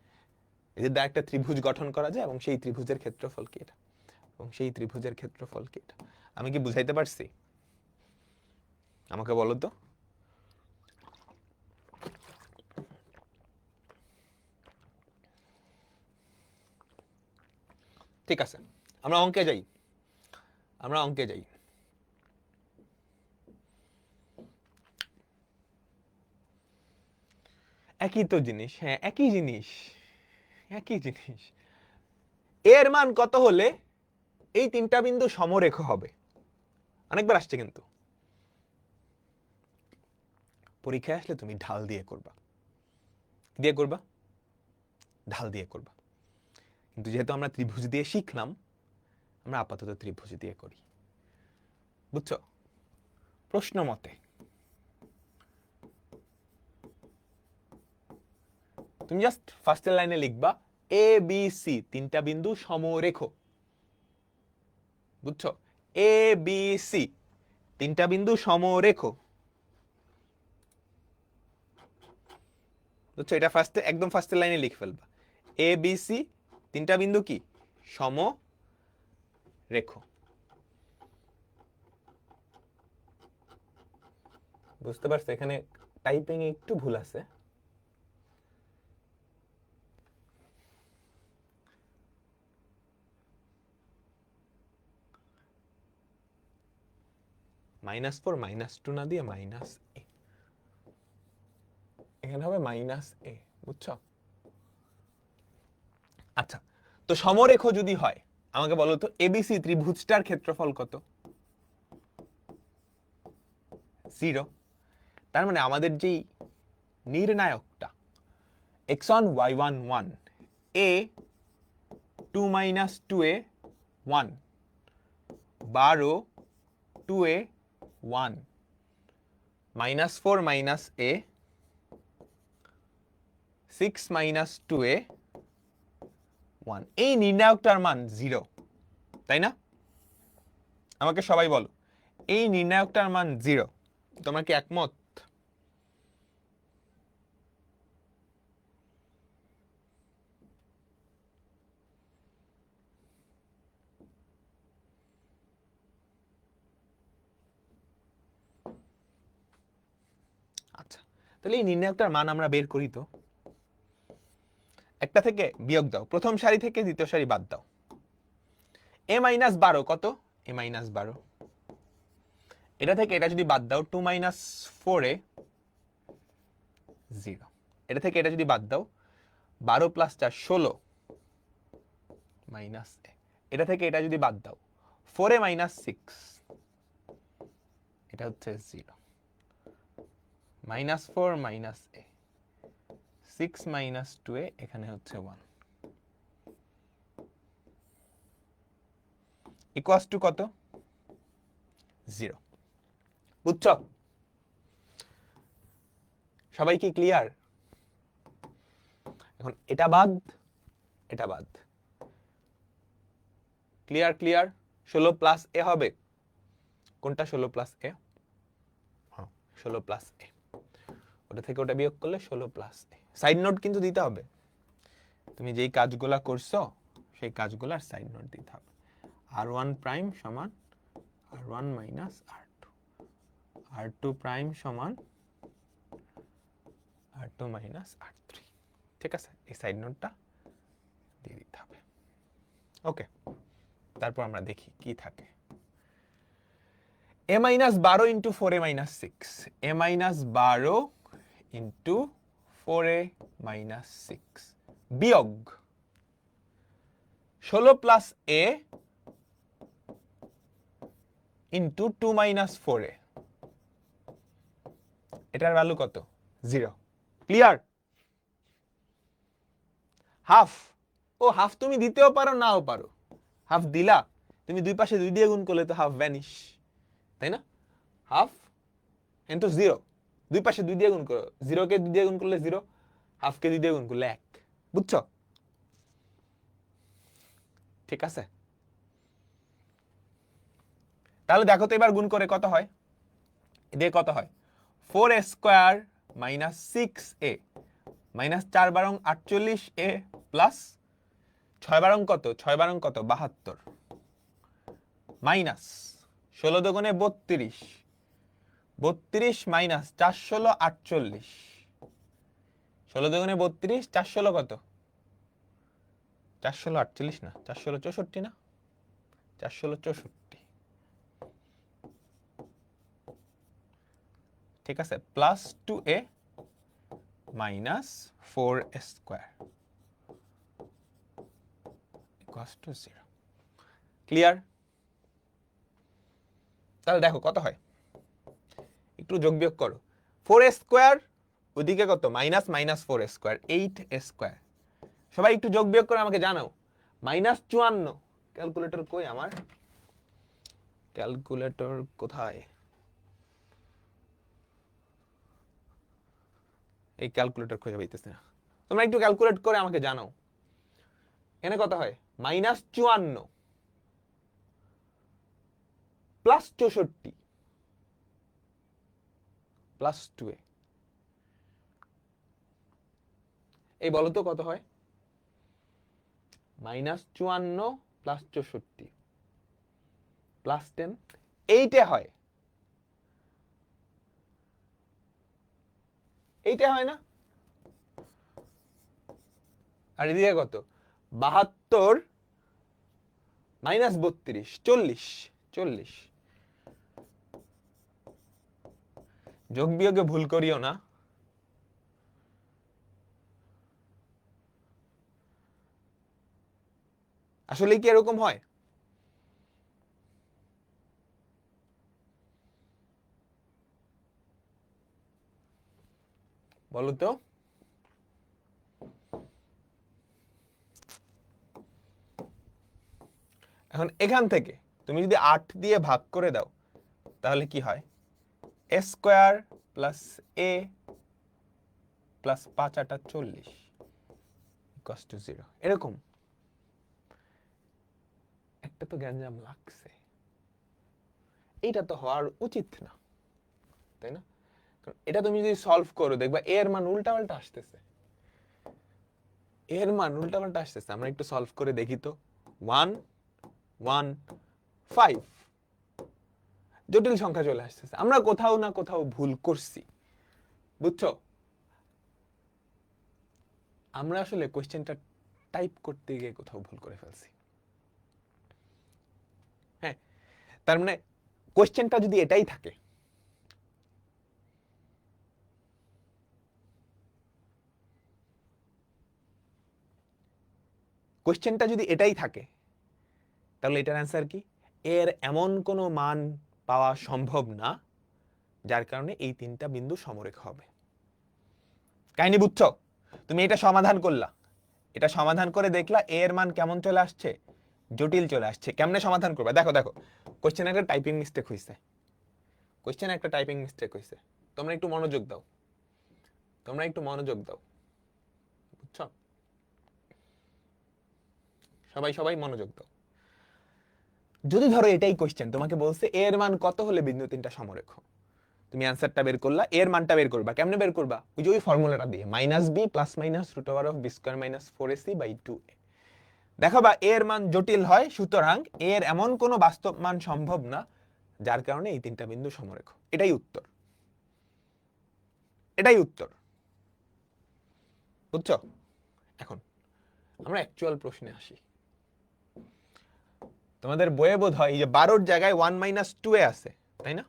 এদের দ্বারা একটা ত্রিভুজ গঠন করা যায়, এবং সেই ত্রিভুজের ক্ষেত্রফল কি এটা, এবং সেই ত্রিভুজের ক্ষেত্রফল কি এটা। আমি কি বুঝাইতে পারছি? আমাকে বলো তো। ঠিক আছে, আমরা অঙ্কে যাই। আমরা অঙ্কে যাই। একই তো জিনিস, হ্যাঁ একই জিনিস, একই জিনিস। এর মান কত হলে এই তিনটা বিন্দু সমরেখ হবে? অনেকবার আসছে কিন্তু, পরীক্ষায় আসলে তুমি ঢাল দিয়ে করবা। দিয়ে করবা, ঢাল দিয়ে করবা। কিন্তু যেহেতু আমরা ত্রিভুজ দিয়ে শিখলাম, আমরা আপাতত ত্রিভুজ দিয়ে করি। বুঝছো? প্রশ্ন মতে তুমি জাস্ট ফার্স্টের লাইনে লিখবা এ বি সি, তিনটা বিন্দু সমরেখ। বুঝছো? এ বি সি, তিনটা বিন্দু সমরেখ। বুঝছো? এটা ফার্স্টে, একদম ফার্স্টের লাইনে লিখে ফেলবা, এ বি সি, তিনটা বিন্দু কি? সমরেখ। বুঝতে পারছো এখানে টাইপিং এ একটু ভুল আছে। -4 -2 না দিয়ে মাইনাস এ, এখানে হবে মাইনাস এ, বুঝছো? আচ্ছা, তো সমরেখ যদি হয় আমাকে বলো তো এবিসি ত্রিভুজটার ক্ষেত্রফল কত? 0। তার মানে আমাদের যেই নির্ণায়কটা x1 y1 1 a 2 - 2a 1 12 2a 1 -4 - a 6 - 2a 1, এই নির্ণায়কটার মান 0, তাই না? আমাকে সবাই বলো এই নির্ণায়কটার মান 0, তোমরা কি একমত? আচ্ছা, তাহলে এই নির্ণায়কটার মান আমরা বের করি তো। একটা থেকে বিয়োগ দাও, প্রথম সারি থেকে দ্বিতীয় সারি বাদ দাও। a - 12 কত? a - 12, এটা থেকে এটা যদি বাদ দাও 2 - 4a 0, এটা থেকে এটা যদি বাদ দাও 12 + 4 16 মাইনাস a, এটা থেকে এটা যদি বাদ দাও 4a - 6, এটা হচ্ছে 0, -4 - a 6 - 2a, এখানে হচ্ছে 1, ইকুয়ালস টু কত? 0। বুঝছো? সবাই কি ক্লিয়ার? এখন এটা বাদ, এটা বাদ, ক্লিয়ার ক্লিয়ার? 16 প্লাস এ হবে, কোনটা 16 প্লাস এ? 16 প্লাস এ, ওটা থেকে ওটা বিয়োগ করলে 16 প্লাস এ। সাইড নোট কিন্তু দিতে হবে, তুমি যেই কাজগুলা করছো সেই কাজগুলার সাইড নোট দিতে হবে। r1 প্রাইম সমান r1 minus r2, r2 prime সমান r2 মাইনাস r3, ঠিক আছে? এই সাইড নোটটা দিয়ে দিতে হবে। ওকে, তারপর আমরা দেখি কি থাকে। a - 12 into 4a - 6, a - 12 into 4a - 6 বিয়োগ 16 প্লাস a ইন্টু 2 - 4a, এটার ভ্যালু কত? 0। ক্লিয়ার? হাফ, ও হাফ তুমি দিতেও পারো নাও পারো, হাফ দিলা, তুমি দুই পাশে 2 দিয়ে গুণ করলে তো হাফ ভ্যানিশ, তাই না? হাফ কিন্তু 0, দুই পাশে 2 দিয়ে গুণ করো, 0 কে 2 দিয়ে গুণ করলে 0, হাফ কে 2 দিয়ে গুণ করলে 1, বুঝছো? ঠিক আছে, তাহলে দেখো তো এবার গুণ করে কত হয়, দিয়ে কত হয়? 4a square minus 6a, minus 4 বারং 48a plus 6 বারং কত? 6 বারং কত? 72, মাইনাস 16 দুগুণে 32, 32 মাইনাস 4 16 48, 16 দুগুণে 32, 4 16 কত? 4 16 48 না, 4 16 64 না, 4 16 64, ঠিক আছে? Plus 2a minus 4a square equals to 0। Clear? তাহলে দেখো কত হয়, একটু যোগ বিয়োগ করো। 4a স্কোয়ার ওইদিকে কত? Minus minus 4a square 8a square. সবাই একটু যোগ বিয়োগ করে আমাকে জানাও। -54, ক্যালকুলেটর কই আমার? ক্যালকুলেটর কোথায়? এই ক্যালকুলেটর খুঁজে পাইতেছি না। তোমরা একটু ক্যালকুলেট করে আমাকে জানাও এখানে কত হয়। -54 প্লাস 64 প্লাস 2a, এই বলো তো কত হয়? -54 প্লাস 64 প্লাস 10, 8 হয়। এইটা হয় না? আর এদিকে কত? 72 মাইনাস 32, 40, 40। যোগ বিয়োগে ভুল করিও না। আসলে কি এরকম হয়? বলো তো। এখন এখান থেকে তুমি যদি 8 দিয়ে ভাগ করে দাও তাহলে কি হয়? a square plus a plus 5 8 40 equals to 0। এরকম একটা তো গ্যাঞ্জাম লাগছে। এইটা তো হওয়ার উচিত না, তাই না? এটা তুমি যদি সলভ করো দেখবা এর মান উল্টা পাল্টা আসতেছে। এর মান উল্টা পাল্টা আসতেছে। আমরা একটু সলভ করে দেখি তো। 1 1 5 জটিল সংখ্যা চলে আসতেছে। আমরা কোথাও না কোথাও ভুল করছি, বুঝছো? আমরা আসলে কোশ্চেনটা টাইপ করতে গিয়ে কোথাও ভুল করে ফেলছি। হ্যাঁ, তার মানে কোশ্চেনটা যদি এটাই থাকে, কোশ্চেনটা যদি এটাই থাকে তাহলে এটার অ্যান্সার কি? এর এমন কোনো মান পাওয়া সম্ভব না যার কারণে এই তিনটা বিন্দু সমরেখ হবে। কাহিনী বুঝছো? তুমি এটা সমাধান করলা, এটা সমাধান করে দেখলা এর মান কেমন চলে আসছে? জটিল চলে আসছে। কেমনে সমাধান করবে? দেখো দেখো, কোশ্চেনে একটা টাইপিং মিস্টেক হয়েছে। কোশ্চেনে একটা টাইপিং মিস্টেক হয়েছে। তোমরা একটু মনোযোগ দাও, তোমরা একটু মনোযোগ দাও, বুঝছো? সবাই সবাই মনোযোগ দাও। যদি ধরো এটাই কোশ্চেন, তোমাকে বলছে এর মান কত হলে বিন্দু তিনটা সমরেখ, তুমি অ্যান্সারটা বের করলা, এর মানটা বের করবা। কেমনে বের করবা? ওই যে ওই ফর্মুলাটা দিয়ে, minus B plus minus root over of B square minus 4ac by 2a। দেখো বা এর মান জটিল হয়, সুতরাং এর এমন কোনো বাস্তব মান সম্ভব না যার কারণে এই তিনটা বিন্দু সমরেখ। এটাই উত্তর, এটাই উত্তর, বুঝছো? এখন আমরা অ্যাকচুয়াল প্রশ্নে আসি। তোমাদের বইয়ে বোধ হয় এই যে 12 জায়গায় 1 মাইনাস 2a আছে, তাই না?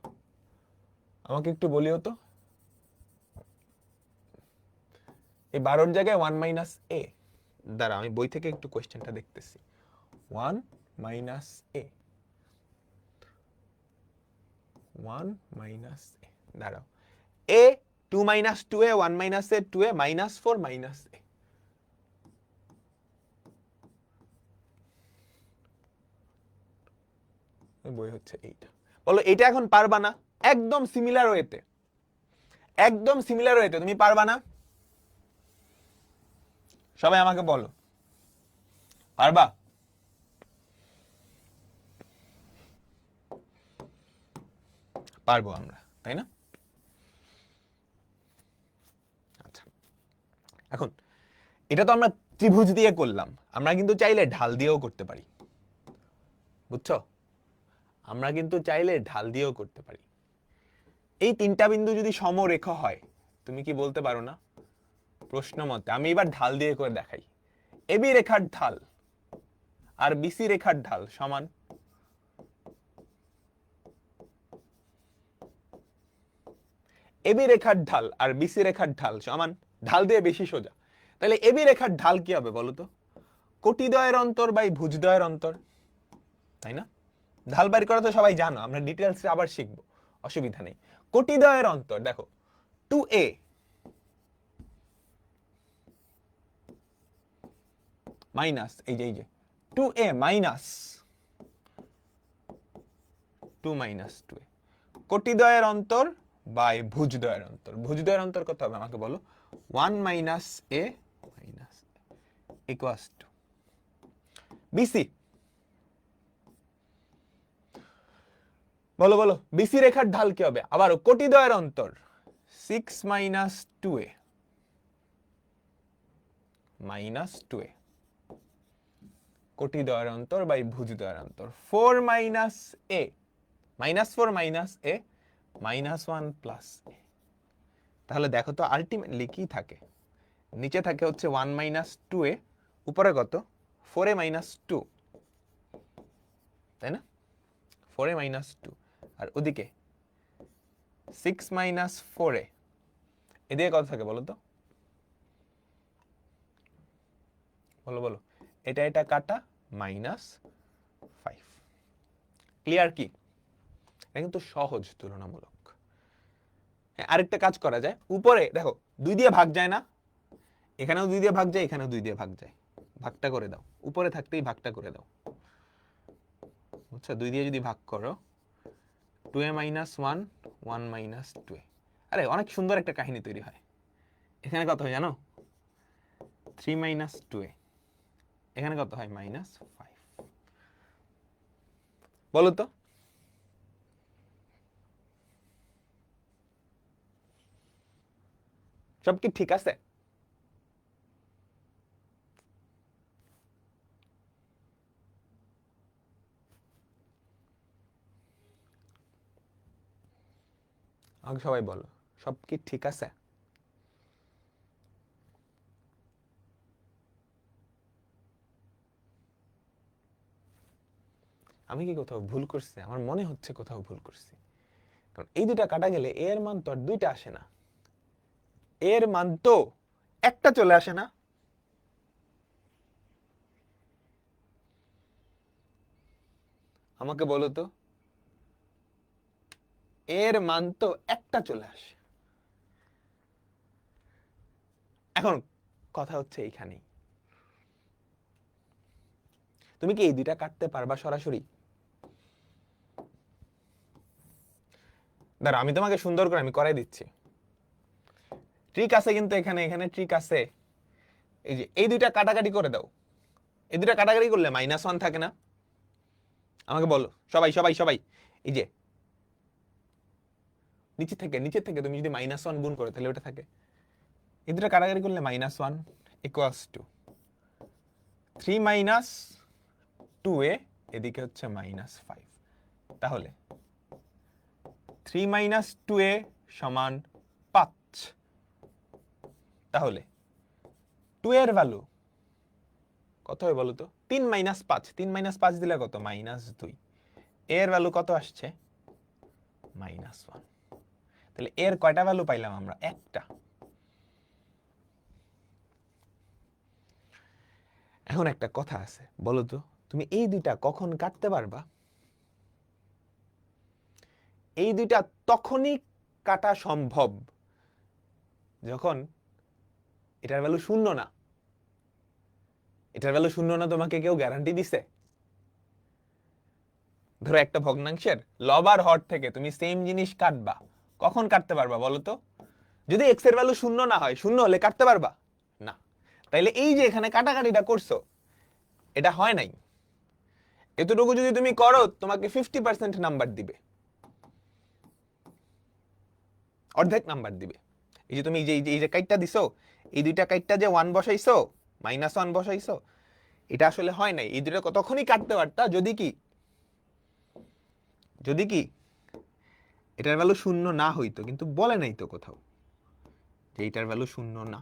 আমাকে একটু বলিও তো, এই 12 জায়গায় 1 মাইনাস a, দাঁড়া আমি বই থেকে একটু কোশ্চেনটা দেখতেছি। 1 মাইনাস a, 1 মাইনাস a, দাঁড়াও, a 2 minus 2a, 1 minus a 2a, minus 4 minus a। বই হচ্ছে এইটা। বলো এটা এখন পারবা না? একদম সিমিলার ওয়েতে, একদম সিমিলার ওয়েতে তুমি পারবা না? সবাই আমাকে বলো, পারবা? পারবো আমরা, তাই না? আচ্ছা, এখন এটা তো আমরা ত্রিভুজ দিয়ে করলাম, আমরা কিন্তু চাইলে ঢাল দিয়েও করতে পারি, বুঝছো? আমরা কিন্তু চাইলে ঢাল দিয়েও করতে পারি। এই তিনটা বিন্দু যদি সমরেখ হয়, তুমি কি বলতে পারো না? প্রশ্ন মতে আমি এবার ঢাল দিয়ে করে দেখাই। এবি রেখার ঢাল আর বিসি রেখার ঢাল সমান। এবি রেখার ঢাল আর বিসি রেখার ঢাল সমান। ঢাল দিয়ে বেশি সোজা। তাহলে এবি রেখার ঢাল কি হবে বলো তো? কোটিদ্বয়ের অন্তর বাই ভুজদ্বয়ের অন্তর, তাই না? ঢাল বাইর করা তো সবাই জানো, আমরা ডিটেলসে আবার শিখবো, অসুবিধা নেই। কোটিদ্বয়ের অন্তর দেখো 2a মাইনাস এই যে 2a মাইনাস 2 মাইনাস 2a, কোটিদ্বয়ের অন্তর বাই ভুজদ্বয়ের অন্তর। ভুজদ্বয়ের অন্তর কত হবে আমাকে বলো? 1 minus a minus equals to BC. বলো বলো, বিসি রেখার ঢাল কি হবে? আবার কোটিদ্বয়ের অন্তর 6 মাইনাস 2a মাইনাস 2a, কোটিদ্বয়ের অন্তর বাই ভুজদ্বয়ের অন্তর 4 minus a minus 4 minus a minus 1 plus a। তাহলে দেখো তো আলটিমেটলি কি থাকে, নিচে থাকে হচ্ছে 1 মাইনাস 2a, উপরে কত 4a মাইনাস 2, তাই না? 4a মাইনাস 2, আর ওদিকে 6 মাইনাস 4a, এদিকে কত থাকে বলো তো, বলো বলো, এটা এটা কাটা মাইনাস 5। ক্লিয়ার কি? এটা কিন্তু সহজ তুলনামূলক। আরেকটা কাজ করা যায়, উপরে দেখো 2 দিয়ে ভাগ যায় না, এখানেও 2 দিয়ে ভাগ যায়, এখানেও 2 দিয়ে ভাগ যায়, ভাগটা করে দাও, উপরে থাকতেই ভাগটা করে দাও, বুঝছো? 2 দিয়ে যদি ভাগ করো 2a মাইনাস 1, 1 মাইনাস 2a, আরে অনেক সুন্দর একটা কাহিনী তৈরি হয়। এখানে কত হয় জানো, 3 মাইনাস 2a, এখানে কত হয় মাইনাস 5। বলো তো সব কি ঠিক আছে? আমাকে সবাই বলো সব কি ঠিক আছে? আমি কি কোথাও ভুল করছি? আমার মনে হচ্ছে কোথাও ভুল করছি, কারণ এই দুটা কাটা গেলে এর মান তো আর দুইটা আসে না, এর মান তো একটা চলে আসে না। আমাকে বলো তো, এর মান তো একটা চলে আসে। এখন কথা হচ্ছে এইখানেই, তুমি কি এই দুইটা কাটতে পারবা সরাসরি? দাঁড়া আমি তোমাকে সুন্দর করে আমি করাই দিচ্ছি, ট্রিক আছে কিন্তু এখানে, এখানে ট্রিক আছে। এই যে এই দুইটা কাটাকাটি করে দাও, এই দুইটা কাটাকাটি করলে মাইনাস 1 থাকে না? আমাকে বলো সবাই সবাই সবাই, এই যে নিচে থেকে তুমি যদি মাইনাস 1 গুণ করো তাহলে ওটা থাকে, এই দুটো কাটাকাটি করলে minus 1 equals to 3 minus 2a, এদিকে হচ্ছে মাইনাস 5। তাহলে 3 মাইনাস 2a সমান 5। তাহলে 2 এর ভ্যালু কত হয় বলো তো, 3 মাইনাস 5, 3 মাইনাস 5 দিলে কত মাইনাস 2, এর ভ্যালু কত আসছে মাইনাস 1। তাহলে এর কয়টা ভ্যালু পাইলাম আমরা? একটা। এখন একটা কথা আছে, বলো তো তুমি এই দুইটা কখন কাটতে পারবা? এই দুইটা তখনই কাটা সম্ভব যখন এটার ভ্যালু শূন্য না। এটার ভ্যালু শূন্য না তোমাকে কেউ গ্যারান্টি দিছে? ধরো একটা ভগ্নাংশের লব আর হর থেকে তুমি সেম জিনিস কাটবা, কখন কাটতে পারবা বলো তো? যদি এক্স এর ভ্যালু শূন্য না হয়, শূন্য হলে কাটতে পারবা না। তাইলে এই যে এখানে কাটাকাটিটা করছো, এটা হয় নাই। এতটুকু যদি তুমি করো তোমাকে 50% নাম্বার দিবে, অর্ধেক নাম্বার দিবে। এই যে তুমি এই যে কাইটটা দিছো, এই দুইটা কাইটটা যে 1 বসাইছো, মাইনাস 1 বসাইছো, এটা আসলে হয় নাই। এই দুটো তখনই কাটতে পারতা যদি কি, যদি কি এটার ভ্যালু শূন্য না হইতো, কিন্তু বলে নাই তো কোথাও যে এটার ভ্যালু শূন্য না।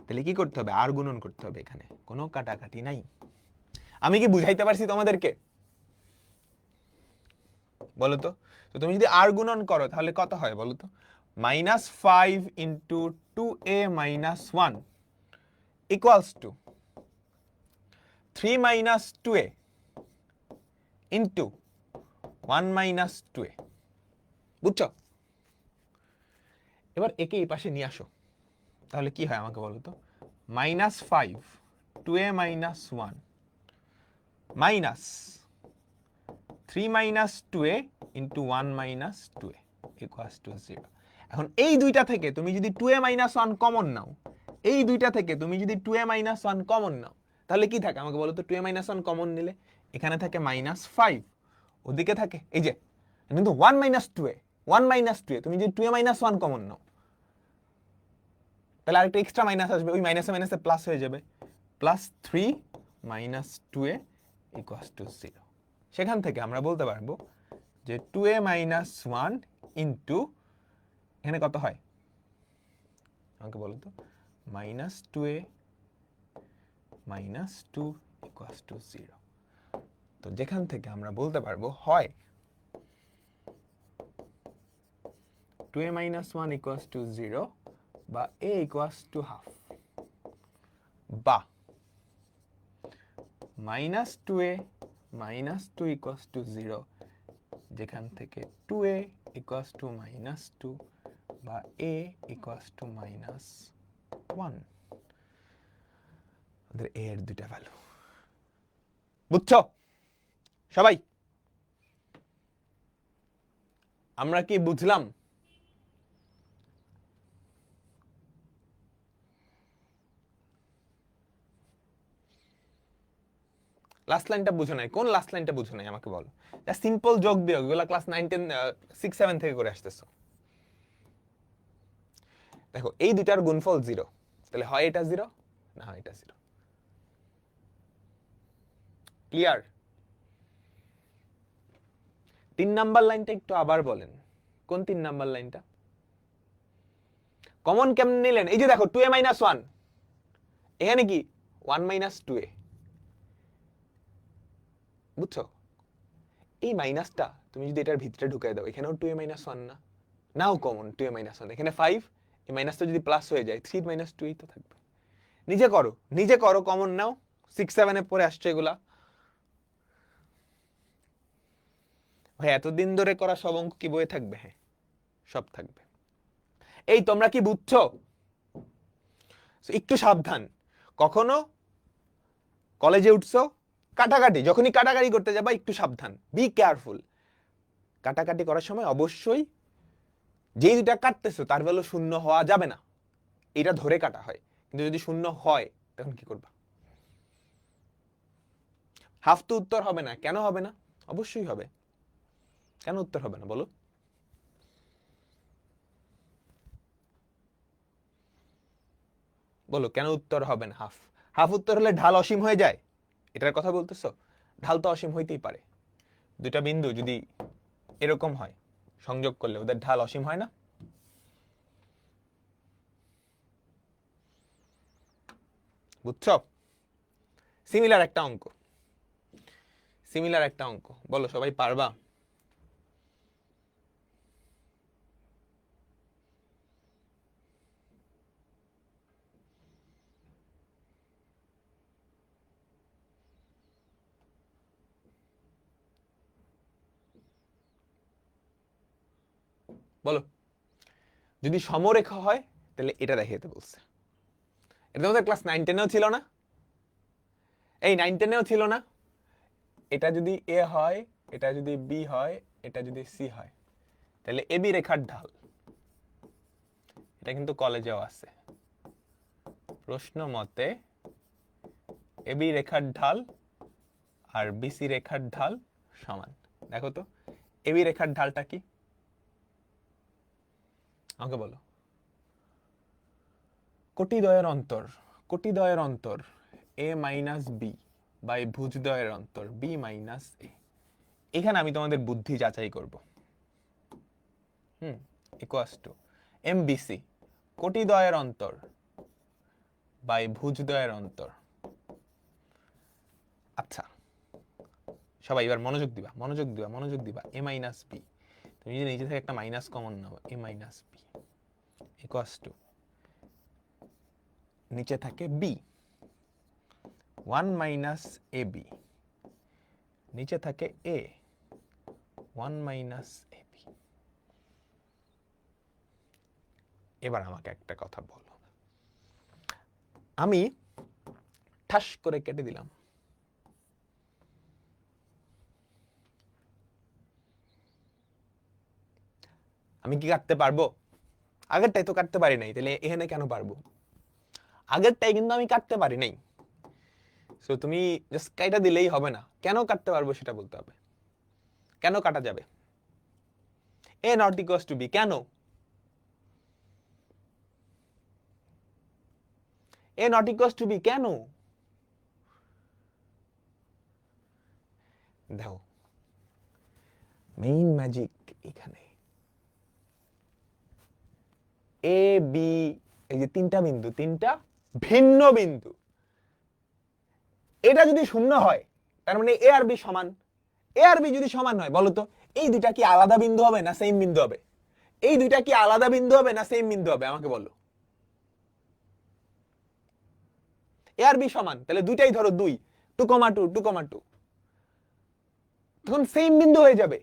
তাহলে কি করতে হবে? আর গুণন করতে হবে, এখানে কোনো কাটাকাটি নাই। আমি কি বুঝাইতে পারছি তোমাদেরকে? বলো তো, তো তুমি যদি আর গুণন করো তাহলে কত হয় বলো তো, minus 5 into 2a minus 1 equals to 3 minus 2a into 1 minus 2a। বুঝছো? এবার একে এই পাশে নিয়ে আসো, তাহলে কি হয় আমাকে বলো তো, minus 5 2a minus 1 minus 3 minus 2a into 1 minus 2a equals to 0। এখন এই দুইটা থেকে তুমি যদি 2a মাইনাস 1 কমন নাও, এই দুইটা থেকে তুমি যদি 2a মাইনাস 1 কমন নাও, তাহলে কি থাকে আমাকে বলো তো? 2a মাইনাস 1 কমন নিলে এখানে থাকে মাইনাস 5, ওদিকে থাকে এই যে কিন্তু 1 মাইনাস 2a, 1 মাইনাস 2a, তুমি যদি 2a মাইনাস 1 কমন নাও তাহলে আরেকটা এক্সট্রা মাইনাস আসবে, ওই মাইনাসে মাইনাসে প্লাস হয়ে যাবে, plus 3 minus 2a equals to 0। সেখান থেকে আমরা বলতে পারবো যে 2a মাইনাস 1 ইন্টু, এখানে কত হয় আমাকে বলো তো, -2a -2 = 0। তো যেখান থেকে আমরা বলতে পারবো হয় 2a - 1 = 0 বা a = ½ বা -2a - 2 = 0 যেখান থেকে 2a = -2 বা a = -1। আমাদের a এর দুইটা ভ্যালু, বুঝছো সবাই? আমরা কি বুঝলাম? লাস্ট লাইনটা বুঝো নাই? কোন লাস্ট লাইনটা বুঝো নাই আমাকে বলো। সিম্পল যোগ বিয়োগ এগুলো ক্লাস 9 10 6 7 থেকে করে আসতেছো। দেখো এই দুটার গুণফল 0, তাহলে হয় এটা 0 না হয় এটা 0। ক্লিয়ার? 3 নাম্বার লাইনটা একটু আবার বলেন, কোন 3 নাম্বার লাইনটা? কমন কেমন নিলেন? এই যে দেখো 2a - 1, এখানে কি 1 - 2a, বুঝছো? এই মাইনাসটা তুমি যদি এটার ভিতরে ঢুকাই দাও, এখানেও 2a - 1 না, নাও কমন 2a - 1, এখানে 5, এই মাইনাসটা যদি প্লাস হয়ে যায় 3 - 2 তো থাকবে। নিজে করো কমন নাও, 6 7 এ পরে আসছে এগুলা। ভাই এতদিন ধরে করা সব অঙ্ক কি বইয়ে থাকবে? হ্যাঁ সব থাকবে। এই তোমরা কি বুঝছো? একটু সাবধান, কখনো কলেজে উঠছো কাটাকাটি, যখনই কাটাকাটি করতে যাবা একটু সাবধান, বি কেয়ারফুল। কাটাকাটি করার সময় অবশ্যই যেই দুটা কাটতেছো তার ভ্যালু 0 হওয়া যাবে না, এটা ধরে কাটা হয়। কিন্তু যদি 0 হয় তখন কি করবা? হাফ তো উত্তর হবে না। কেন হবে না? অবশ্যই হবে। কেন উত্তর হবে না বলো? বলো কেন উত্তর হবে না হাফ? হাফ উত্তর হলে ঢাল অসীম হয়ে যায়, এটার কথা বলতেছো? ঢাল তো অসীম হইতেই পারে, দুটা বিন্দু যদি এরকম হয় সংযোগ করলে ওদের ঢাল অসীম হয় না? বুঝছো? সিমিলার একটা অঙ্ক, বলো সবাই পারবা? বলো। যদি সমরেখা হয় তাহলে এটা দেখাইতে বলছে। এটা তোমাদের ক্লাস 9 10 এও ছিল না? এই 9 10 এও ছিল না? এটা যদি এ হয়, এটা যদি বি হয়, এটা যদি সি হয়, তাহলে এবি রেখার ঢাল। এটা কিন্তু কলেজেও আছে প্রশ্ন মতে, এবি রেখার ঢাল আর বিসি রেখার ঢাল সমান। দেখো তো এবি রেখার ঢালটা কি আমাকে বলো। কোটিদ্বয়ের অন্তর এ মাইনাস বি বাই ভুজদ্বয়ের অন্তর বি মাইনাস এ। এখানে আমি তোমাদের বুদ্ধি যাচাই করব। ইকুয়াস টু এমবিসি, কোটিদ্বয়ের অন্তর বাই ভুজদ্বয়ের অন্তর। আচ্ছা সবাই এবার মনোযোগ দিবা। এ মাইনাস বি, তুমি যদি নিচে থেকে একটা মাইনাস কমন নাও, A minus B equals to নিচে থাকে বি 1 মাইনাস এ বি, নিচে থাকে এ 1 মাইনাস এ বি। এবার আমাকে একটা কথা বলো, আমি ঠাস করে কেটে দিলাম, আমি কি কাটতে পারবো? আগেরটাই তো কাটতে পারি নাই, তাহলে এখানে কেন পারবো? আগেরটাই কিন্তু আমি কাটতে পারি নাই। সো তুমি জাস্ট কাটা দিলেই হবে না, কেন কাটতে পারবো সেটা বলতে হবে। কেন কাটা যাবে? এ নট ইকুয়ালস টু বি, কেন? এ নট ইকুয়ালস টু বি কেন? দেখো মেইন ম্যাজিক এখানে। এ বি এই যে তিনটা বিন্দু, তিনটা ভিন্ন বিন্দু, এটা যদি শূন্য হয় তার মানে এ আর বি সমান। এ আর বি যদি সমান হয়, বলো তো এই দুইটা কি আলাদা বিন্দু হবে না সেম বিন্দু হবে? এই দুইটা কি আলাদা বিন্দু হবে না সেম বিন্দু হবে? আমাকে বলো। এ আর বি সমান, তাহলে দুইটাই ধরো 2, 2,2, 2,2, তখন সেম বিন্দু হয়ে যাবে।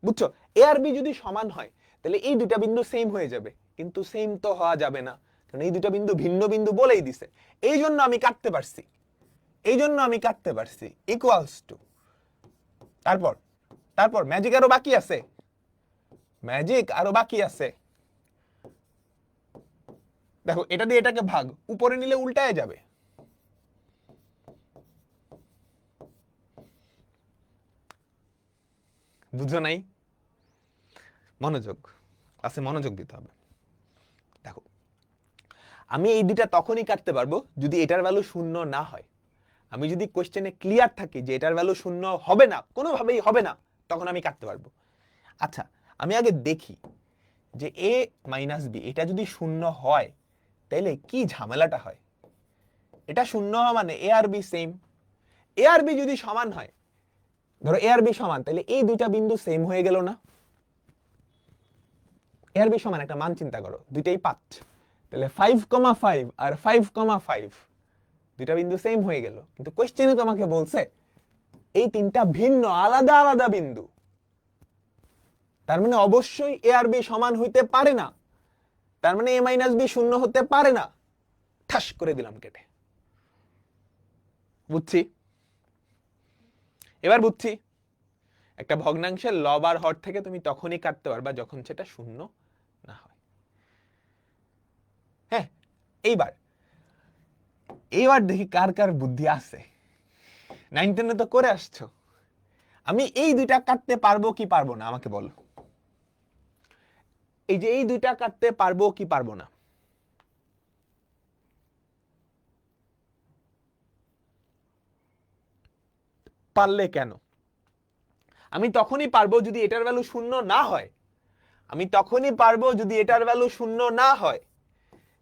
বুঝছো? এ আর বি যদি সমান হয় তাহলে এই দুইটা বিন্দু সেম হয়ে যাবে, কিন্তু সেম তো হওয়া যাবে না, কারণ এই দুইটা বিন্দু ভিন্ন বিন্দু বলেই দিছে। এই জন্য আমি কাটতে পারছি, ইকুয়ালস টু। তারপর তারপর ম্যাজিক আরো বাকি আছে, দেখো এটা দিয়ে এটাকে ভাগ, উপরে নিলে উল্টায় যাবে। বুঝো নাই? মনোযোগ আছে, মনোযোগ দিতে হবে। দেখো আমি এই দুইটা তখনই কাটতে পারবো যদি এটার ভ্যালু শূন্য না হয়। আমি যদি কোশ্চেনে ক্লিয়ার থাকি যে এটার ভ্যালু শূন্য হবে না, কোনোভাবেই হবে না, তখন আমি কাটতে পারবো। আচ্ছা, আমি আগে দেখি যে a মাইনাস বি এটা যদি শূন্য হয় তাহলে কি ঝামেলাটা হয়। এটা শূন্য হওয়া মানে এ আর বি সেম। এ আর বি যদি সমান হয়, ধরো এ আর বি সমান, তাহলে এই দুইটা বিন্দু সেম হয়ে গেল না? এ আর বি সমান একটা মান চিন্তা করো, দুইটাই 5, তাহলে 5,5 আর 5,5 দুইটা বিন্দু সেম হয়ে গেল। কিন্তু কোশ্চেনে তোমাকে বলছে এই তিনটা ভিন্ন আলাদা আলাদা বিন্দু, তার মানে অবশ্যই এ আর বি সমান হইতে পারে না, তার মানে এ মাইনাস বি শূন্য হতে পারে না। ঠাস করে দিলাম কেটে। বুঝছি? এবার বুঝছি একটা ভগ্নাংশের লব আর হর থেকে তুমি তখনই কাটতে পারবা যখন সেটা শূন্য না হয়। হ্যাঁ, এইবার দেখি কার কার বুদ্ধি আছে। 9, 10 তো করে আসছো। আমি এই দুইটা কাটতে পারবো কি পারবো না আমাকে বলো। এই যে এই দুইটা কাটতে পারবো কি পারবো না? পারলে কেন? আমি তখনই পারবো যদি এটার ভ্যালু শূন্য না হয়।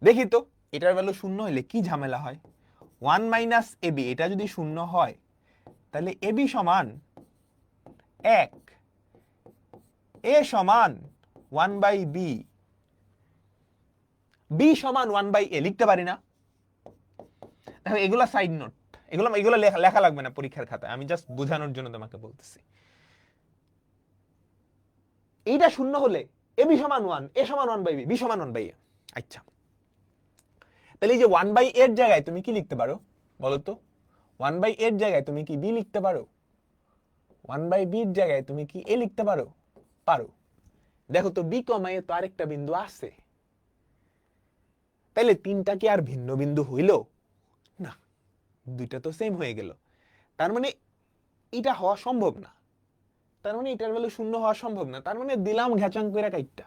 দেখি তো এটার ভ্যালু শূন্য হলে কি ঝামেলা হয়। 1 মাইনাস এবি এটা যদি শূন্য হয় তাহলে এবি সমান 1, এ সমান 1 বাই বি, বি সমান 1 বাই এ লিখতে পারি না? দেখো এগুলা সাইড নোট, এগুলো লেখা লাগবে না পরীক্ষার খাতায়, আমি জাস্ট বোঝানোর জন্য তোমাকে বলতেছি। এইটা শূন্য হলে এ বি সমান 1, এ সমান 1 বাই বি, বি সমান 1 বাই এ। আচ্ছা, তাহলে এই যে 1 বাই এর জায়গায় তুমি কি লিখতে পারো বলো তো? 1 বাই এর জায়গায় তুমি কি বি লিখতে পারো? 1 বাই বির জায়গায় তুমি কি এ লিখতে পারো? পারো। দেখো তো বি কমা এ তো আরেকটা বিন্দু আছে, তাহলে তিনটা কি আর ভিন্ন বিন্দু হইল না? দুইটা তো সেম হয়ে গেল, তার মানে এটা হওয়া সম্ভব না, তার মানে এটার ভ্যালু শূন্য হওয়া সম্ভব না, তার মানে দিলাম ঘেচাং করে কাইটটা।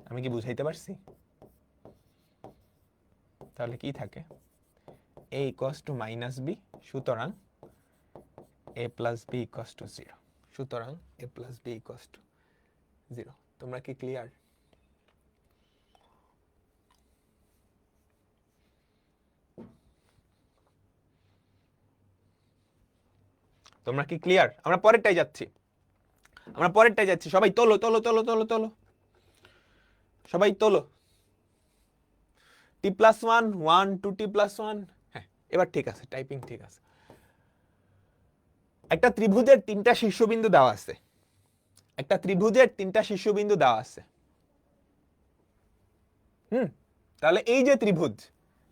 আমি কি বুঝাইতে পারছি? তাহলে কি থাকে? a equals to minus B, সুতরাং a plus B equals to 0, সুতরাং a plus B equals to 0। তোমরা কি ক্লিয়ার? তোমরা কি ক্লিয়ার? আমরা পরেরটাই যাচ্ছি, সবাই তোলো তোলো তোলো তোলো তোলো, সবাই তোলো। টি প্লাস 1, 1, 2 টি প্লাস 1। হ্যাঁ, এবার ঠিক আছে, টাইপিং ঠিক আছে। একটা ত্রিভুজের তিনটা শীর্ষবিন্দু দেওয়া আছে, তাহলে এই যে ত্রিভুজ,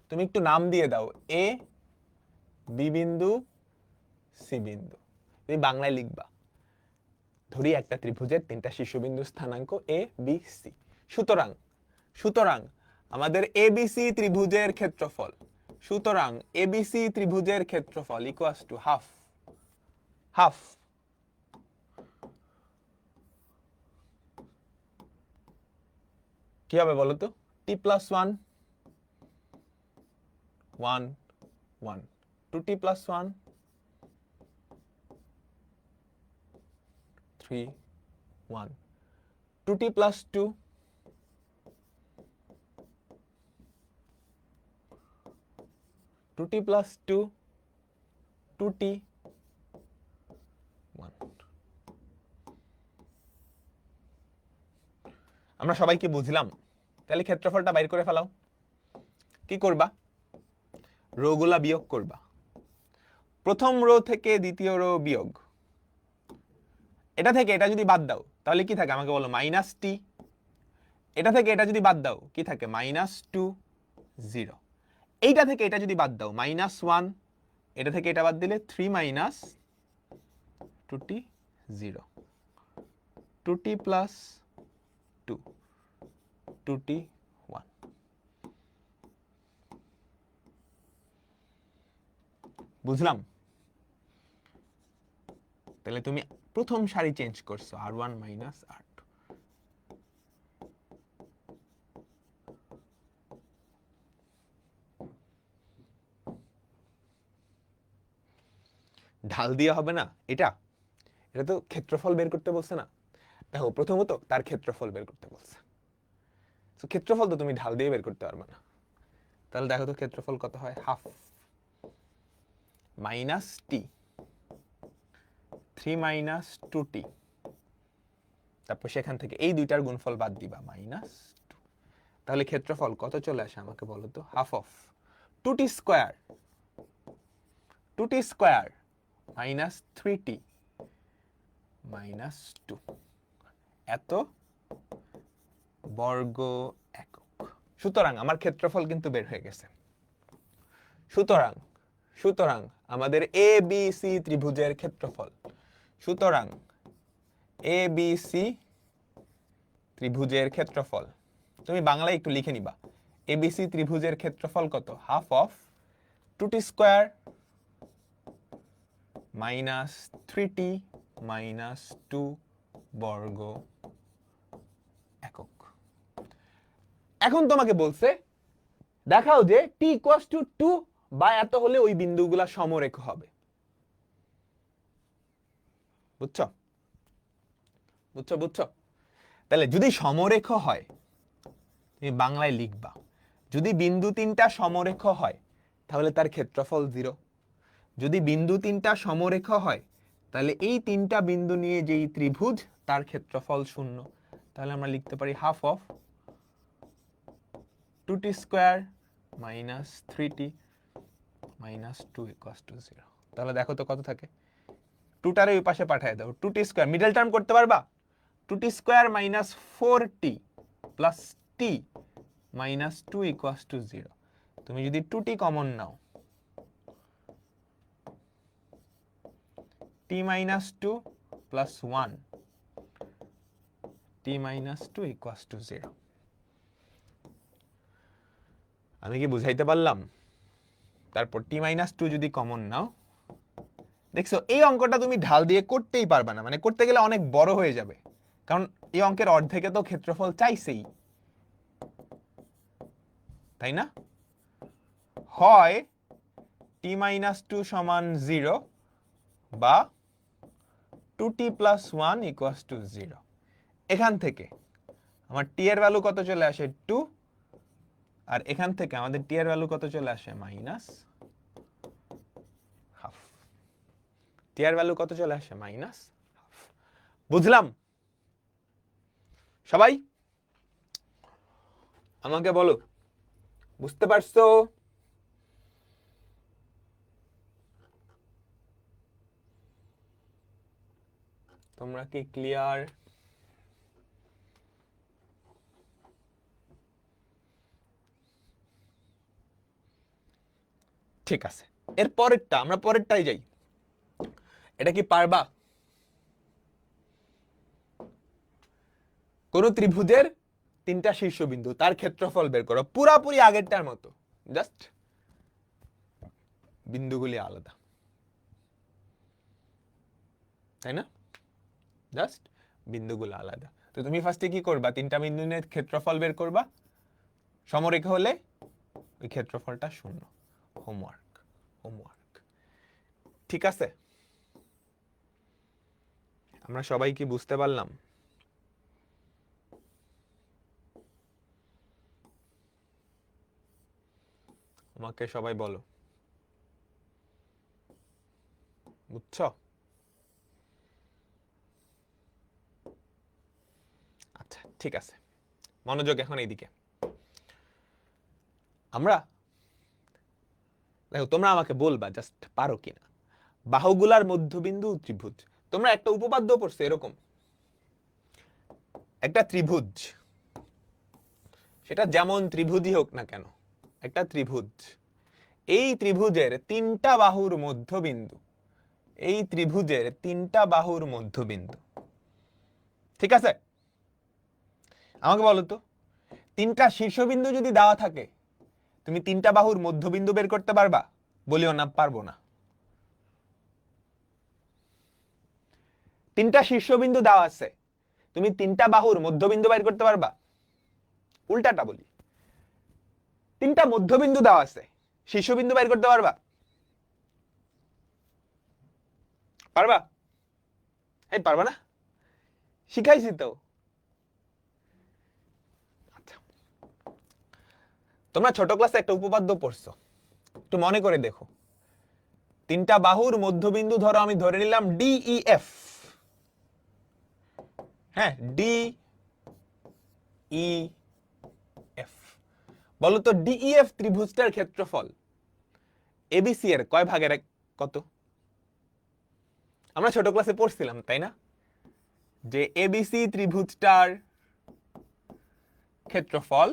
তুমি একটু নাম দিয়ে দাও, এ বি বিন্দু সি বিন্দু। তুমি বাংলায় লিখবা, ধরি একটা ত্রিভুজের তিনটা শীর্ষবিন্দু স্থানাঙ্ক এ বি সি। সুতরাং আমাদের এবিসি ত্রিভুজের ক্ষেত্রফল, ইকুয়ালস টু হাফ। কি হবে বলো তো? T plus 1, 1, 1, 2t plus 1, 3, 1, 2t plus 2, 2t plus 2, 2t 1। আমরা সবাই কি বুঝলাম? তাহলে ক্ষেত্রফলটা বাইর করে ফেলাও। কি করবা? রো গুলা বিয়োগ করবা। প্রথম রো থেকে দ্বিতীয় রো বিয়োগ, এটা থেকে এটা যদি বাদ দাও তাহলে কি থাকে আমাকে বলো? মাইনাস টি। এটা থেকে এটা যদি বাদ দাও কি থাকে? মাইনাস 2, 0। এইটা থেকে এটা যদি বাদ দাও মাইনাস 1, এটা থেকে এটা বাদ দিলে 3 minus 2t 0, 2t plus 2, 2t 1। বুঝলাম? তাহলে তুমি প্রথম সারি চেঞ্জ করছো, r1 মাইনাস r2। ঢাল দিয়ে হবে না এটা, এটা তো ক্ষেত্রফল বের করতে বলছে না। দেখো প্রথমত তার ক্ষেত্রফল বের করতে বলছে, তো ক্ষেত্রফল তো তুমি ঢাল দিয়ে বের করতে পারবে না। তাহলে দেখো তো ক্ষেত্রফল কত হয়? হাফ মাইনাস টি, 3 মাইনাস 2t, তারপর সেখান থেকে এই দুইটার গুণফল বাদ দিবা মাইনাস 2। তাহলে ক্ষেত্রফল কত চলে আসে আমাকে বলো তো? Half of 2t square, 2t square minus 3t minus 2 এত বর্গ একক। সুতরাং আমার ক্ষেত্রফল কিন্তু বের হয়ে গেছে। সুতরাং সুতরাং আমাদের এ বি সি ত্রিভুজের ক্ষেত্রফল, সুতরাং এ বি সি ত্রিভুজের ক্ষেত্রফল, তুমি বাংলায় একটু লিখে নিবা। এবিসি ত্রিভুজের ক্ষেত্রফল কত? Half of 2t square minus 3t minus 2 বর্গ একক। এখন তোমাকে বলছে দেখাও যে t ইকুয়ালস টু 2 বা এত হলে ওই বিন্দুগুলা সমরেখ হবে। বুঝছো? বুঝছো বুঝছো? তাহলে যদি সমরেখ হয় তুমি বাংলায় লিখবা, যদি বিন্দু তিনটা সমরেখ হয় তাহলে তার ক্ষেত্রফল 0। যদি বিন্দু তিনটা সমরেখ হয় তাহলে এই তিনটা বিন্দু নিয়ে যেই ত্রিভুজ তার ক্ষেত্রফল 0। তাহলে আমরা লিখতে পারি half of 2t square minus 3t minus 2 equals to 0। তাহলে দেখো তো কত থাকে? 2টারে ওই পাশে পাঠিয়ে দাও। 2t স্কয়ার মিডল টার্ম করতে পারবা? 2t square minus 4t plus t minus 2 equals to 0। তুমি যদি 2t common now, t minus 2 plus 1, t minus 2 equals to 0। আমি কি বুঝাইতে পারলাম? তারপর t minus 2 যদি কমন নাও, দেখছো এই অঙ্কটা তুমি ঢাল দিয়ে করতেই পারবে না, মানে করতে গেলে অনেক বড় হয়ে যাবে, কারণ এই অঙ্কের অর্ধেকে তো ক্ষেত্রফল চাইছেই, তাই না? হয় t minus 2 সমান 0 বা 2t plus 1 equals to 0। এখান থেকে আমার t এর ভ্যালু কত চলে আসে? 2। আর এখান থেকে আমাদের টি এর ভ্যালু কত চলে আসে? Minus half. টি এর ভ্যালু কত চলে আসে? Minus half. বুঝলাম সবাই? আমাকে বলো, বুঝতে পারছো? তোমরা কি ক্লিয়ার? ঠিক আছে, এর পরেরটা, আমরা পরেরটাই যাই। এটা কি পারবা? কোন ত্রিভুজের তিনটা শীর্ষবিন্দু, তার ক্ষেত্রফল বের করো, পুরাপুরি আগেরটার মতো, জাস্ট বিন্দুগুলি আলাদা, তাই না? জাস্ট বিন্দুগুলো আলাদা। তো তুমি ফার্স্টে কি করবা? তিনটা বিন্দু নিয়ে ক্ষেত্রফল বের করবা, সমরেখা হলে ওই ক্ষেত্রফলটা 0। Homework, homework. ঠিক আছে, আমরা সবাই কি বুঝতে পারলাম? আমাকে সবাই বলো। বুঝছো? আচ্ছা ঠিক আছে, মনোযোগ এখন এইদিকে। আমরা দেখো, তোমরা আমাকে বলবা জাস্ট পারো কিনা। বাহুগুলার মধ্যবিন্দু ত্রিভুজ, তোমরা একটা উপপাদ্য পড়ছো এরকম, একটা ত্রিভুজ, সেটা যেমন ত্রিভুজই হোক না কেন, একটা ত্রিভুজ, এই ত্রিভুজের তিনটা বাহুর মধ্যবিন্দু, এই ত্রিভুজের তিনটা বাহুর মধ্যবিন্দু, ঠিক আছে? আমাকে বলো তো, তিনটা শীর্ষবিন্দু যদি দেওয়া থাকে, তুমি তিনটা বাহুর মধ্যবিন্দু বের করতে পারবা? বলিও না পারবো না। তিনটা শীর্ষবিন্দু দেওয়া আছে, তুমি তিনটা বাহুর মধ্যবিন্দু বের করতে পারবা? উল্টাটা বলি, তিনটা মধ্যবিন্দু দেওয়া আছে, শীর্ষবিন্দু বের করতে পারবা? পারবা? এই পারবা না? শিখাইছি তো। আচ্ছা, তোমরা ছোট ক্লাসে একটা উপপাদ্য পড়ছো, একটু মনে করে দেখো। তিনটা বাহুর মধ্যবিন্দু ধরো, আমি ধরে নিলাম DEF, হ্যাঁ DEF। বলো তো DEF ত্রিভুজটার ক্ষেত্রফল ABC এর কয় ভাগের কত? আমরা ছোট ক্লাসে পড়ছিলাম তাই না, যে ABC ত্রিভুজটার ক্ষেত্রফল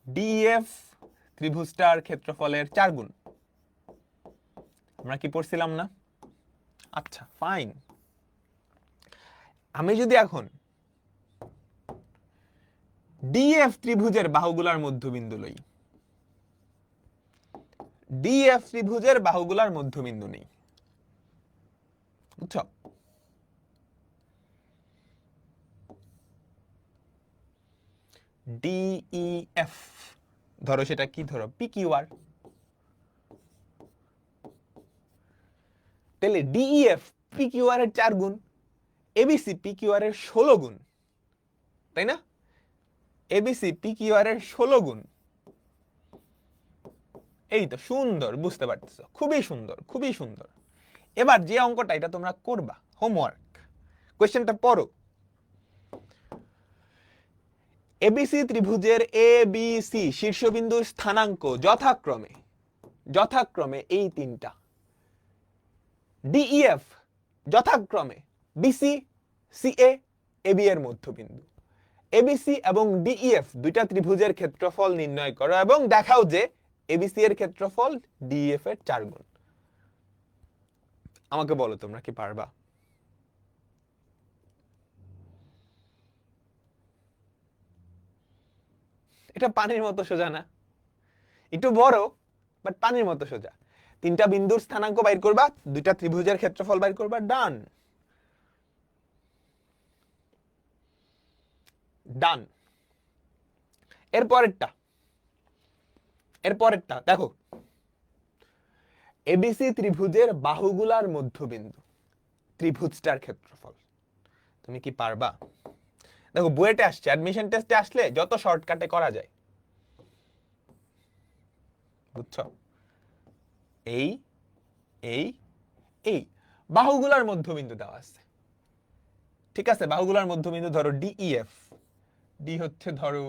DEF ত্রিভুজটার ক্ষেত্রফলের 4 গুণ। আমরা কি পড়ছিলাম না? আচ্ছা ফাইন, আমি যদি এখন DEF ত্রিভুজের বাহুগুলার মধ্যবিন্দু লই, DEF ত্রিভুজের বাহুগুলার মধ্যবিন্দু নেই, বুঝছো? DEF ধরো, সেটা কি ধরো PQR, তাহলে DEF PQR এর 4 গুণ, ABC PQR এর 16 গুণ, তাই না? ABC PQR এর 16 গুণ। এই তো সুন্দর, বুঝতে পারতেছো, খুবই সুন্দর, খুবই সুন্দর। এবার যে অঙ্কটা এটা তোমরা করবা, হোমওয়ার্ক, কোশ্চেনটা পড়ো। এবিসি ত্রিভুজের ABC শীর্ষবিন্দুর স্থানাঙ্ক যথাক্রমে এই তিনটা, DEF যথাক্রমে BC CA AB এর মধ্যবিন্দু। ABC এবং DEF দুইটা ত্রিভুজের ক্ষেত্রফল নির্ণয় করো এবং দেখাও যে ABC এর ক্ষেত্রফল DEF এর 4 গুণ। আমাকে বলো তোমরা কি পারবা? এটা পানির মতো সোজা না, একটু বড় বাট পানির মতো সোজা। তিনটা বিন্দুর স্থানাঙ্ক বাইর করবা, দুইটা ত্রিভুজের ক্ষেত্রফল বাইর করবা, ডান ডান। এরপরেরটা দেখো, এবিসি ত্রিভুজের বাহুগুলার মধ্যবিন্দু, ত্রিভুজটার ক্ষেত্রফল। তুমি কি পারবা? দেখো বুয়েটে আসছে, অ্যাডমিশন টেস্টে আসলে যত শর্টকাটে করা যায়, বুঝছো? এই এই এই বাহুগুলার মধ্যবিন্দু দেওয়া আছে, ঠিক আছে? বাহুগুলার মধ্যবিন্দু ধরো DEF, ডি হচ্ছে ধরো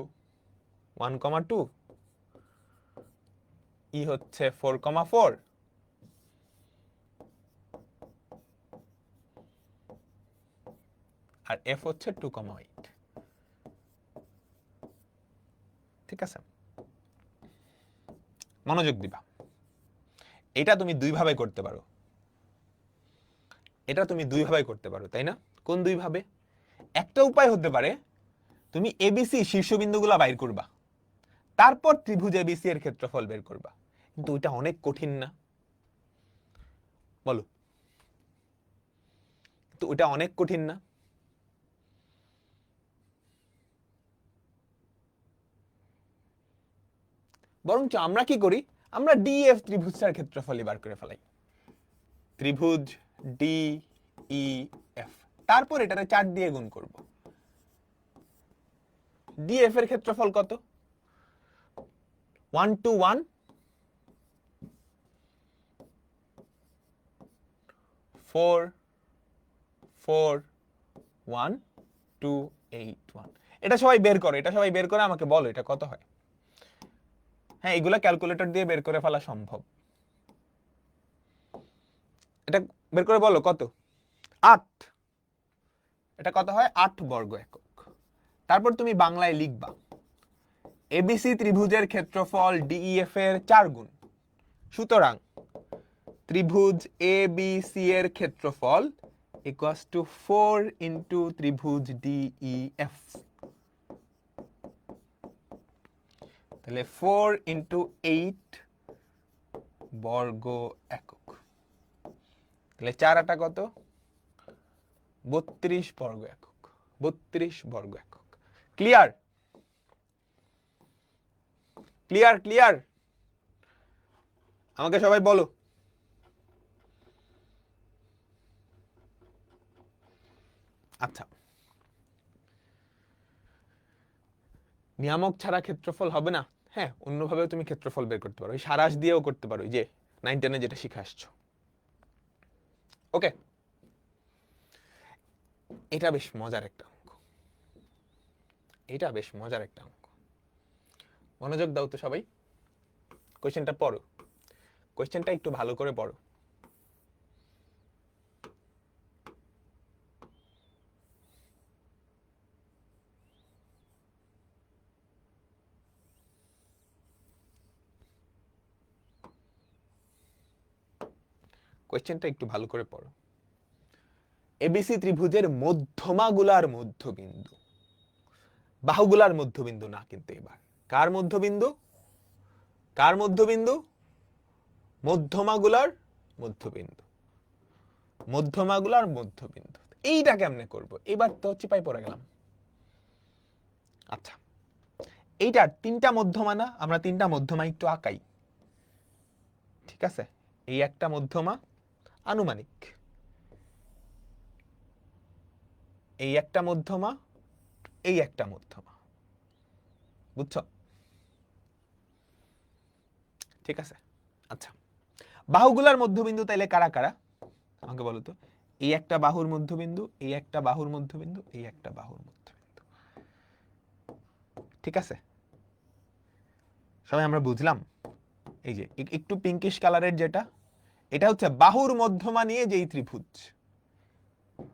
1,2, ই হচ্ছে 4,4, আর F হচ্ছে 2,8, ঠিক আছে? মনোযোগ দিবা, এটা তুমি দুই ভাবে করতে পারো, তাই না? কোন দুই ভাবে? একটা উপায় হতে পারে, তুমি ABC শীর্ষবিন্দুগুলা বাইর করবা, তারপর ত্রিভুজ ABC এর ক্ষেত্রফল বের করবা, কিন্তু ওইটা অনেক কঠিন না? বলো তো, ওটা অনেক কঠিন না? বরঞ্চ আমরা কি করি, আমরা DEF ত্রিভুজটার ক্ষেত্রফলই বার করে ফেলাই, ত্রিভুজ DEF, তারপর এটারে 4 দিয়ে গুণ করব। DF এর ক্ষেত্রফল কত? 1 to 1 4 4 1 2 8 1। এটা সবাই বের করো, এটা সবাই বের করে আমাকে বলো এটা কত হয়। হ্যাঁ, এগুলা ক্যালকুলেটর দিয়ে বের করে ফেলা সম্ভব। এটা বের করে বলো কত। 8। এটা কত হয়? 8 বর্গ একক। তারপর তুমি বাংলায় লিখবা এবিসি ত্রিভুজের ক্ষেত্রফল ডিইএফ এর 4 গুণ। সুতরাং ত্রিভুজ এ বি সি এর ক্ষেত্রফল ইকুয়ালস টু 4 ইন্টু ত্রিভুজ ডিইএফ। তাহলে 4 ইন্টু 8 বর্গ একক। তাহলে 4 8 কত? 32 বর্গ একক। 32 বর্গ একক। ক্লিয়ার? Clear clear? আমাকে সবাই বলো। আচ্ছা, নিয়ামক ছাড়া ক্ষেত্রফল হবে না? হ্যাঁ, অন্যভাবেও তুমি ক্ষেত্রফল বের করতে পারো, সারাংশ দিয়েও করতে পারো, যে 9 10 যেটা শিখে আসছো। ওকে, এটা বেশ মজার একটা অঙ্ক। এটা বেশ মজার একটা অঙ্ক। মনোযোগ দাও তো সবাই। কোশ্চেনটা পড়ো, কোশ্চেনটা একটু ভালো করে পড়ো। কোশ্চেনটা একটু ভালো করে পড়ো। এবিসি ত্রিভুজের মধ্যমাগুলার মধ্যবিন্দু, বাহুগুলার মধ্যবিন্দু না, কিন্তু এবার কার মধ্যবিন্দু? কার মধ্যবিন্দু? মধ্যমাগুলার মধ্যবিন্দু। মধ্যমাগুলার মধ্যবিন্দু। এইটা কেমনে করব? এবার তো চিপাই পড়ে গেলাম। আচ্ছা, এইটার 3টা মধ্যমা না? আমরা 3টা মধ্যমা একটু আঁকাই। ঠিক আছে, এই একটা মধ্যমা আনুমানিক, এই একটা মধ্যমা, এই একটা মধ্যমা। বুঝছো? ঠিক আছে। আচ্ছা, বাহুগুলার মধ্যবিন্দু তাইলে কারা কারা আমাকে বলো তো। এই একটা বাহুর মধ্যবিন্দু, এই একটা বাহুর মধ্যবিন্দু, এই একটা বাহুর মধ্যবিন্দু। ঠিক আছে, সবাই আমরা বুঝলাম? এই যে একটু পিঙ্কিশ কালারের যেটা, এটা হচ্ছে বাহুর মধ্যমা নিয়ে যেই ত্রিভুজ।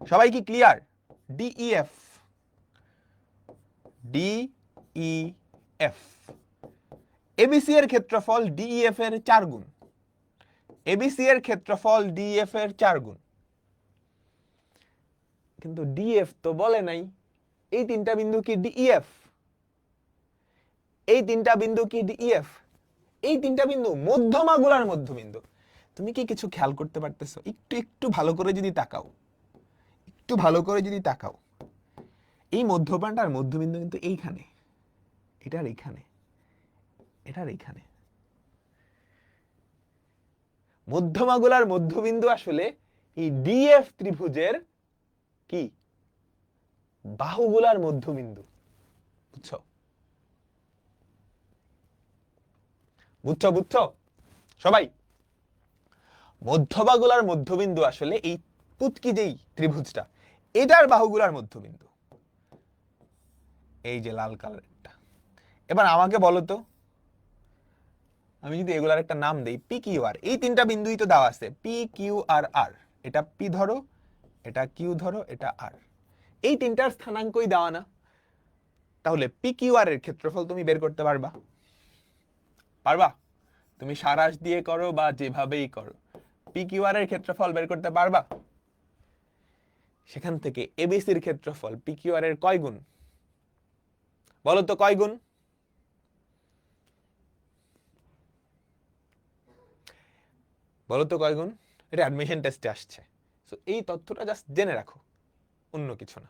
সবাই কি ক্লিয়ার? DEF, DEF. এবিসি এর ক্ষেত্রফল ডিইএফ এর 4 গুণ। এবিসি এর ক্ষেত্রফল ডিইএফ এর 4 গুণ। কিন্তু ডিএফ তো বলে নাই। এই 3টা বিন্দু কি ডিইএফ? এই 3টা বিন্দু কি ডিইএফ? এই 3টা বিন্দু মধ্যমাগুলার মধ্যবিন্দু। তুমি কি কিছু খেয়াল করতে পারতেছো? একটু একটু ভালো করে যদি তাকাও, একটু ভালো করে যদি তাকাও, এই মধ্যমাটার মধ্যবিন্দু কিন্তু এইখানে, এটার এইখানে, এটার এইখানে। মধ্যমাগুলার মধ্যবিন্দু আসলে এই ডিএফ ত্রিভুজের কি? বাহুগুলার মধ্যবিন্দু। বুঝছো? বুঝছো? বুঝছো সবাই? মধ্যবাগুলার মধ্যবিন্দু আসলে এই পুতকি যেই ত্রিভুজটা, এটার বাহুগুলার মধ্যবিন্দু। এই যে লাল কালারটা। এবার আমাকে বলো তো, আমি যদি এগুলার একটা নাম দেই পি কিউ আর, এই 3টা বিন্দুই তো দেওয়া আছে, পি কিউ আর আর। এটা পি ধরো, এটা কিউ ধরো, এটা আর। এই 3টার স্থানাঙ্কই দেওয়া না? তাহলে পি কিউ আর এর ক্ষেত্রফল তুমি বের করতে পারবা? পারবা? তুমি সারাংশ দিয়ে করো বা যেভাবেই করো, পি কিউ আর এর ক্ষেত্রফল বের করতে পারবা? সেখান থেকে এবিসির ক্ষেত্রফল পি কিউ আর এর কয় গুণ? বলো তো কয় গুণ? বলো তো কয় গুণ? এটা অ্যাডমিশন টেস্টে আসছে। সো এই তথ্যটা জাস্ট জেনে রাখো, অন্য কিছু না।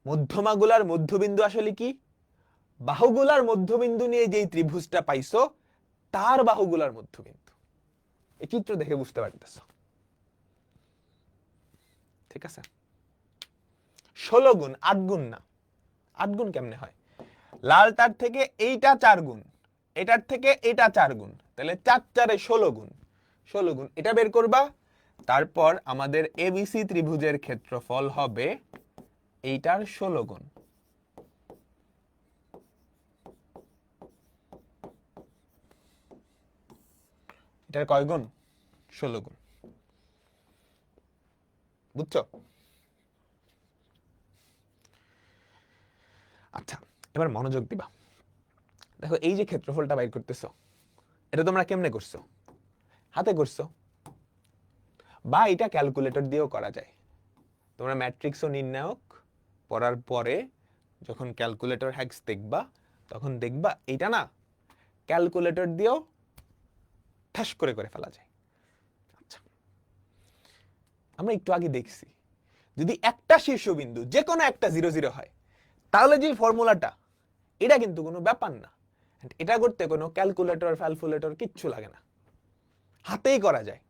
মধ্যমাগুলার মধ্যবিন্দু আসলে কি? বাহুগুলার মধ্যবিন্দু নিয়ে যেই ত্রিভুজটা পাইছো, তার বাহুগুলার মধ্যবিন্দু। এই চিত্র দেখে বুঝতে পারতেছ? ঠিক আছে। 16 গুণ, 8 গুণ না। 8 গুণ কেমনে হয়? লালটার থেকে এইটা 4 গুণ, এটার থেকে এটা 4 গুণ, তাহলে 4 4 16 গুণ। 16 গুণ এটা বের করবা, তারপর আমাদের এবিসি ত্রিভুজের ক্ষেত্রফল হবে এইটার 16 গুণ। এটার কয় গুণ? 16 গুণ। বুঝছো? আচ্ছা, এবার মনোযোগ দিবা। দেখো এই যে ক্ষেত্রফলটা বাইর করতেছো, এটা তোমরা কেমনে করছো? হাতে করছো, বা এটা ক্যালকুলেটর দিয়েও করা যায়। তোমরা ম্যাট্রিক্স ও নির্ণায়ক পড়ার পরে যখন ক্যালকুলেটর হ্যাক্স দেখবা, তখন দেখবা এটা না ক্যালকুলেটর দিয়েও ঠাস করে করে ফেলা যায়। আচ্ছা, আমরা একটু আগে দেখছি যদি একটা শীর্ষবিন্দু যে কোনো একটা 0 0 হয়, তাহলে যে ফর্মুলাটা, এটা কিন্তু কোনো ব্যাপার না। এটা করতে কোনো ক্যালকুলেটর ফ্যালকুলেটর কিচ্ছু লাগে না, হাতেই করা যায়,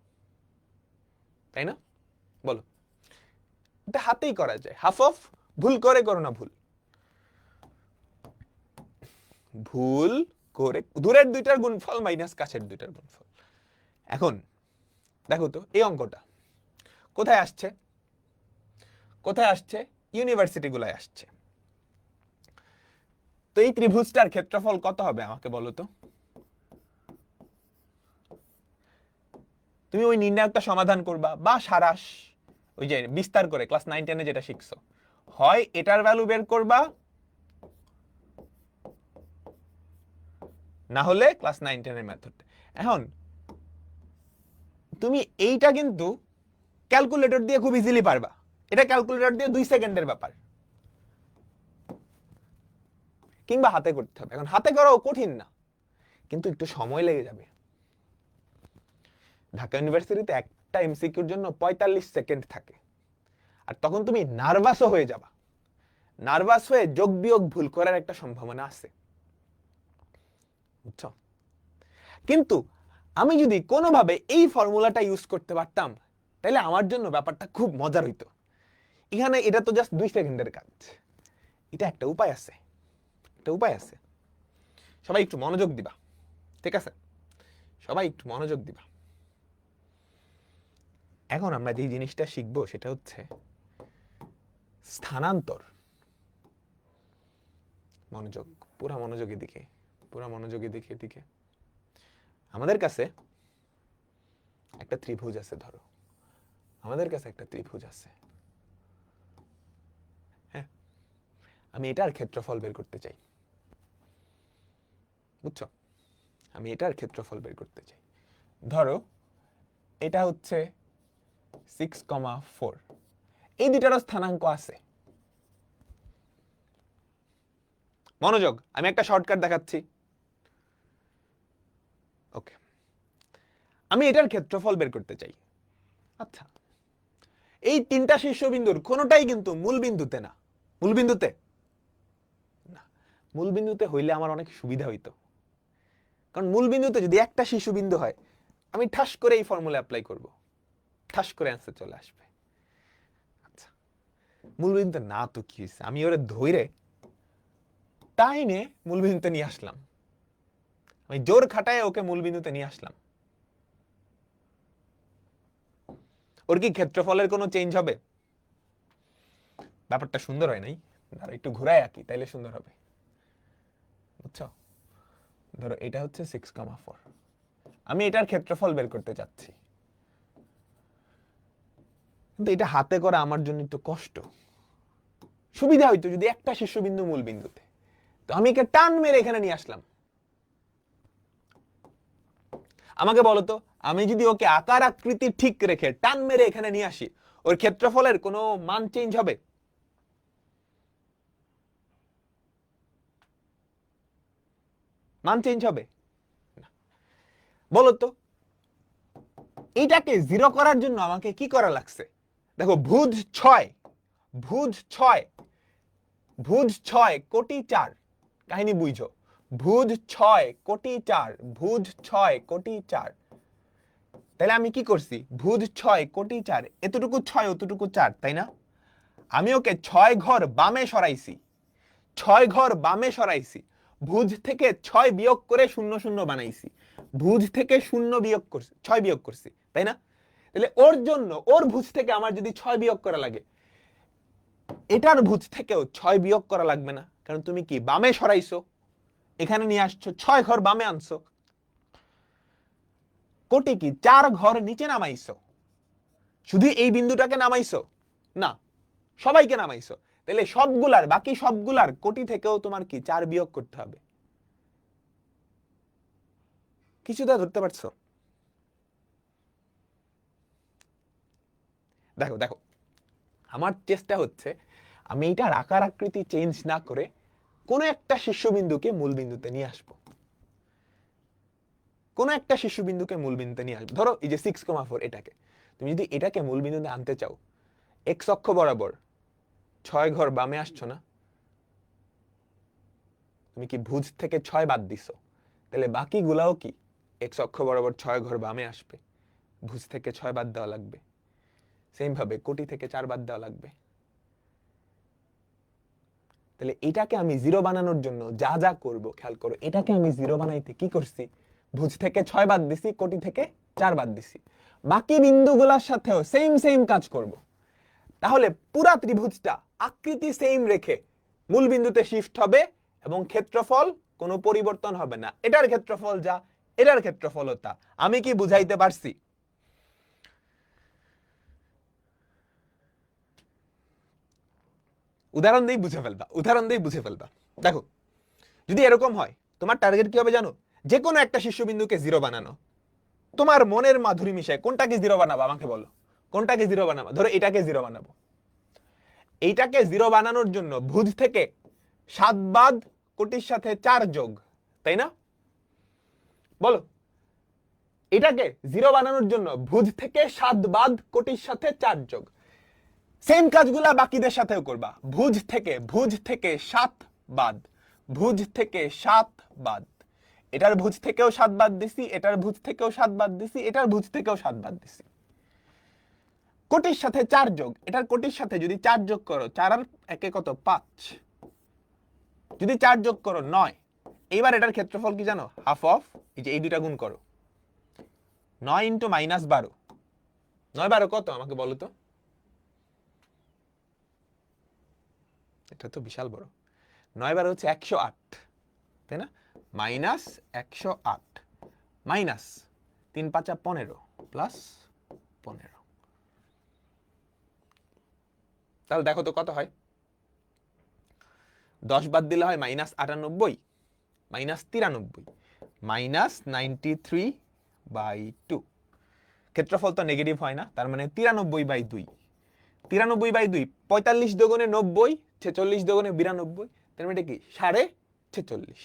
তাই না? বলো, এটা হাতেই করা যায়। হাফ অফ ভুল করে করো না, ভুল করে দূরের দুইটার গুণফল মাইনাস কাছের দুইটার গুণফল। এখন দেখো তো এই অঙ্কটা কোথায় আসছে? কোথায় আসছে? ইউনিভার্সিটি গুলায় আসছে। তো এই ত্রিভুজটার ক্ষেত্রফল কত হবে আমাকে বলো তো? তুমি ওই নির্ণায়কটা সমাধান করবা বা সারাস ওই যে বিস্তার করে ক্লাস 9 10 এ যেটা শিখছো, হয় এটার ভ্যালু বের করবা, না হলে ক্লাস 9 10 এর মেথড। এখন তুমি এইটা কিন্তু ক্যালকুলেটর দিয়ে খুব ইজিলি পারবা। এটা ক্যালকুলেটর দিয়ে 2 সেকেন্ডের ব্যাপার, কিংবা হাতে করতে হবে। এখন হাতে করাও কঠিন না, কিন্তু একটু সময় লেগে যাবে। ঢাকা ইউনিভার্সিটিতে একটা এমসিকিউর জন্য 45 সেকেন্ড থাকে, আর তখন তুমি নার্ভাসও হয়ে যাবা। নার্ভাস হয়ে যোগ বিয়োগ ভুল করার একটা সম্ভাবনা আছে, বুঝছো? কিন্তু আমি যদি কোনোভাবে এই ফর্মুলাটা ইউজ করতে পারতাম, তাহলে আমার জন্য ব্যাপারটা খুব মজার হইতো। এখানে এটা তো জাস্ট 2 সেকেন্ডের কাজ। এটা একটা উপায় আছে, একটা উপায় আছে। সবাই একটু মনোযোগ দিবা, ঠিক আছে? সবাই একটু মনোযোগ দিবা। এখন আমরা যে জিনিসটা শিখবো সেটা হচ্ছে স্থানান্তর। মনোযোগ, পুরা মনোযোগের দিকে, পুরা মনোযোগের দিকে। এদিকে আমাদের কাছে একটা ত্রিভুজ আছে, ধরো আমাদের কাছে একটা ত্রিভুজ আছে, হ্যাঁ? আমি এটার ক্ষেত্রফল বের করতে চাই, বুঝছো? আমি এটার ক্ষেত্রফল বের করতে চাই। ধরো এটা হচ্ছে 6,4, এই দুইটারও স্থানাঙ্ক আছে। মনোযোগ, আমি একটা শর্টকাট দেখাচ্ছি। ওকে, আমি এটার ক্ষেত্রফল বের করতে চাই। আচ্ছা, এই তিনটা শীর্ষবিন্দুর কোনোটাই কিন্তু মূল বিন্দুতে না। মূল বিন্দুতে না, মূল বিন্দুতে হইলে আমার অনেক সুবিধা হইতো। কারণ মূল বিন্দুতে যদি একটা শীর্ষবিন্দু হয়, আমি ঠাস করে এই ফর্মুলা অ্যাপ্লাই করব, ঠাস করে অ্যান্সার চলে আসবে। আচ্ছা, মূল বিন্দুতে না তো কি হয়েছে, আমি ওরে ধইরে টাইনে মূল বিন্দুতে নিয়ে আসলাম, আমি জোর খাটায় ওকে মূল বিন্দুতে নিয়ে আসলাম। ওর কি ক্ষেত্রফলের কোনো চেঞ্জ হবে? ব্যাপারটা সুন্দর হয় নাই? ধরো একটু ঘুরায় আঁকি, তাইলে সুন্দর হবে, বুঝছো? ধরো এটা হচ্ছে 6,4, আমি এটার ক্ষেত্রফল বের করতে চাচ্ছি, কিন্তু এটা হাতে করা আমার জন্য একটু কষ্ট। সুবিধা হইতো যদি একটা শীর্ষবিন্দু মূল বিন্দুতে, তো আমি একে টান মেরে এখানে নিয়ে আসলাম। আমাকে বলো তো, আমি যদি ওকে আকার আকৃতি ঠিক রেখে টান মেরে এখানে নিয়ে আসি, ওর ক্ষেত্রফলের কোনো মান চেঞ্জ হবে? মান চেঞ্জ হবে না। বলো তো, এইটাকে জিরো করার জন্য আমাকে কি করা লাগছে? দেখো, ভুজ 6, ভুজ 6, ভুজ 6 কোটি 4, কাহিনী বুঝো। ভুজ 6 কোটি 4, ভুজ 6 কোটি 4। তাহলে আমি কি করছি? ভুজ 6 কোটি 4, এতটুকু 6 অতটুকু 4, তাই না? আমি ওকে 6 ঘর বামে সরাইছি, 6 ঘর বামে সরাইছি। ভুজ থেকে 6 বিয়োগ করে 0 0 বানাইছি, ভুজ থেকে 0 বিয়োগ করছি, 6 বিয়োগ করছি, তাই না? তাহলে ওর জন্য ওর ভুজ থেকে আমার যদি 6 বিয়োগ করা লাগে, এটার ভুজ থেকেও 6 বিয়োগ করা লাগবে না, কারণ তুমি কি বামে সরাইছো, এখানে নিয়ে আসছো, 6 ঘর বামে আনছো। কোটি কি 4 ঘর নিচে নামাইছো, শুধু এই বিন্দুটাকে নামাইছো না, সবাইকে নামাইছো। তাহলে সবগুলার, বাকি সবগুলার কোটি থেকেও তোমার কি 4 বিয়োগ করতে হবে। কিছুটা ধরতে পারছো? দেখো দেখো, আমার চেষ্টা হচ্ছে আমি এটার আকার আকৃতি চেঞ্জ না করে কোনো একটা শীর্ষবিন্দুকে মূল বিন্দুতে নিয়ে আসবো, কোনো একটা শীর্ষবিন্দুকে মূল বিন্দুতে নিয়ে আসবো। ধরো এই যে 6,4, এটাকে তুমি যদি এটাকে মূল বিন্দুতে আনতে চাও, এক্স অক্ষ বরাবর 6 ঘর বামে আসছো না, তুমি কি ভুজ থেকে 6 বাদ দিছো, তাহলে বাকিগুলাও কি এক্স অক্ষ বরাবর 6 ঘর বামে আসবে, ভুজ থেকে 6 বাদ দেওয়া লাগবে। সেম ভাবে কোটি থেকে 4 বাদ দেওয়া লাগবে। তাহলে এটাকে আমি 0 বানানোর জন্য যা যা করব খেয়াল করো, এটাকে আমি 0 বানাইতে কি করছি, ভুজ থেকে 6 বাদ দিছি, কোটি থেকে 4 বাদ দিছি। বাকি বিন্দুগুলোর সাথেও সেম কাজ করব। তাহলে পুরা ত্রিভুজটা আকৃতি সেম রেখে মূল বিন্দুতে শিফট হবে এবং ক্ষেত্রফল কোনো পরিবর্তন হবে না। এটার ক্ষেত্রফল যা, এটার ক্ষেত্রফল তা। আমি কি বুঝাইতে পারছি? উদাহরণ দিয়ে বুঝে ফেলবা, উদাহরণ দিয়ে বুঝে ফেলবা। দেখো, যদি এরকম হয়, তোমার টার্গেট কি হবে জানো? যে কোনো একটা শীর্ষবিন্দুকে 0 বানানো। তোমার মনের মাধুরী মিশায় কোনটাকে 0 বানাবো আমাকে বলো, কোনটাকে 0 বানাবো? ধরো এটাকে 0 বানাবো। এইটাকে 0 বানানোর জন্য ভুজ থেকে 7 বাদ, কোটির সাথে 4 যোগ, তাই না? বলো, এটাকে 0 বানানোর জন্য ভুজ থেকে 7 বাদ, কোটির সাথে 4 যোগ। সেম কাজগুলা বাকিদের সাথেও করবা। ভুজ থেকে 7 বাদ, ভুজ থেকে 7 বাদ, এটার ভুজ থেকেও 7 বাদ দিছি, এটার ভুজ থেকেও 7 বাদ দিছি, এটার ভুজ থেকেও 7 বাদ দিছি। কোটির সাথে 4 যোগ, এটার কোটির সাথে যদি 4 যোগ করো, 4 আর 1 কত, 5, যদি 4 যোগ করো 9। এইবার এটার ক্ষেত্রফল কি জানো? হাফ অফ এই যে এই দুইটা গুণ করো, 9 ইন্টু -12, 9 12 কত আমাকে বলো তো? এটা তো বিশাল বড়। 9 12 হচ্ছে 108, তাই না? -108 মাইনাস 3 5 15 প্লাস 15। তাহলে দেখো তো কত হয়? 10 বাদ দিলে হয় -98, -93, -93/2। ক্ষেত্রফল তো নেগেটিভ হয় না, তার মানে 93/2। 93/2, 45 দুগুণে 90, 46 দুগুণে 92, তার মানে কি 46.5,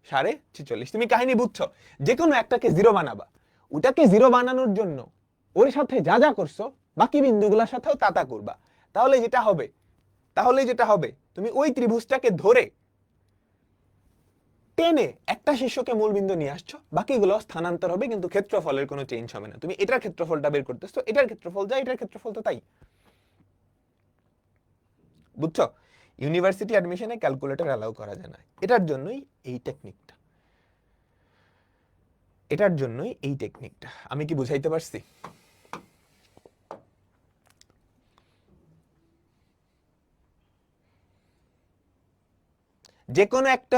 46.5। তুমি কাহিনী বুঝছো? যে কোনো একটাকে 0 বানাবা, ওটাকে 0 বানানোর জন্য ওর সাথে যা যা করছো বাকি বিন্দুগুলোর সাথেও তা করবা। তাহলে যেটা হবে তুমি ওই ত্রিভুজটাকে ধরে টেনে একটা শীর্ষকে মূল বিন্দু নিয়ে আসছো, বাকিগুলো স্থানান্তর হবে, কিন্তু ক্ষেত্রফলের কোনো চেঞ্জ হবে না। তুমি এটার ক্ষেত্রফলটা বের করতেছো, এটার ক্ষেত্রফল যা, এটার ক্ষেত্রফল তো তাই। বুঝছো? ইউনিভার্সিটি অ্যাডমিশনে ক্যালকুলেটর অ্যালাউ করা যায় না, এটার জন্যই এই টেকনিকটা, এটার জন্যই এই টেকনিকটা। আমি কি বুঝাইতে পারছি? যে কোনো একটা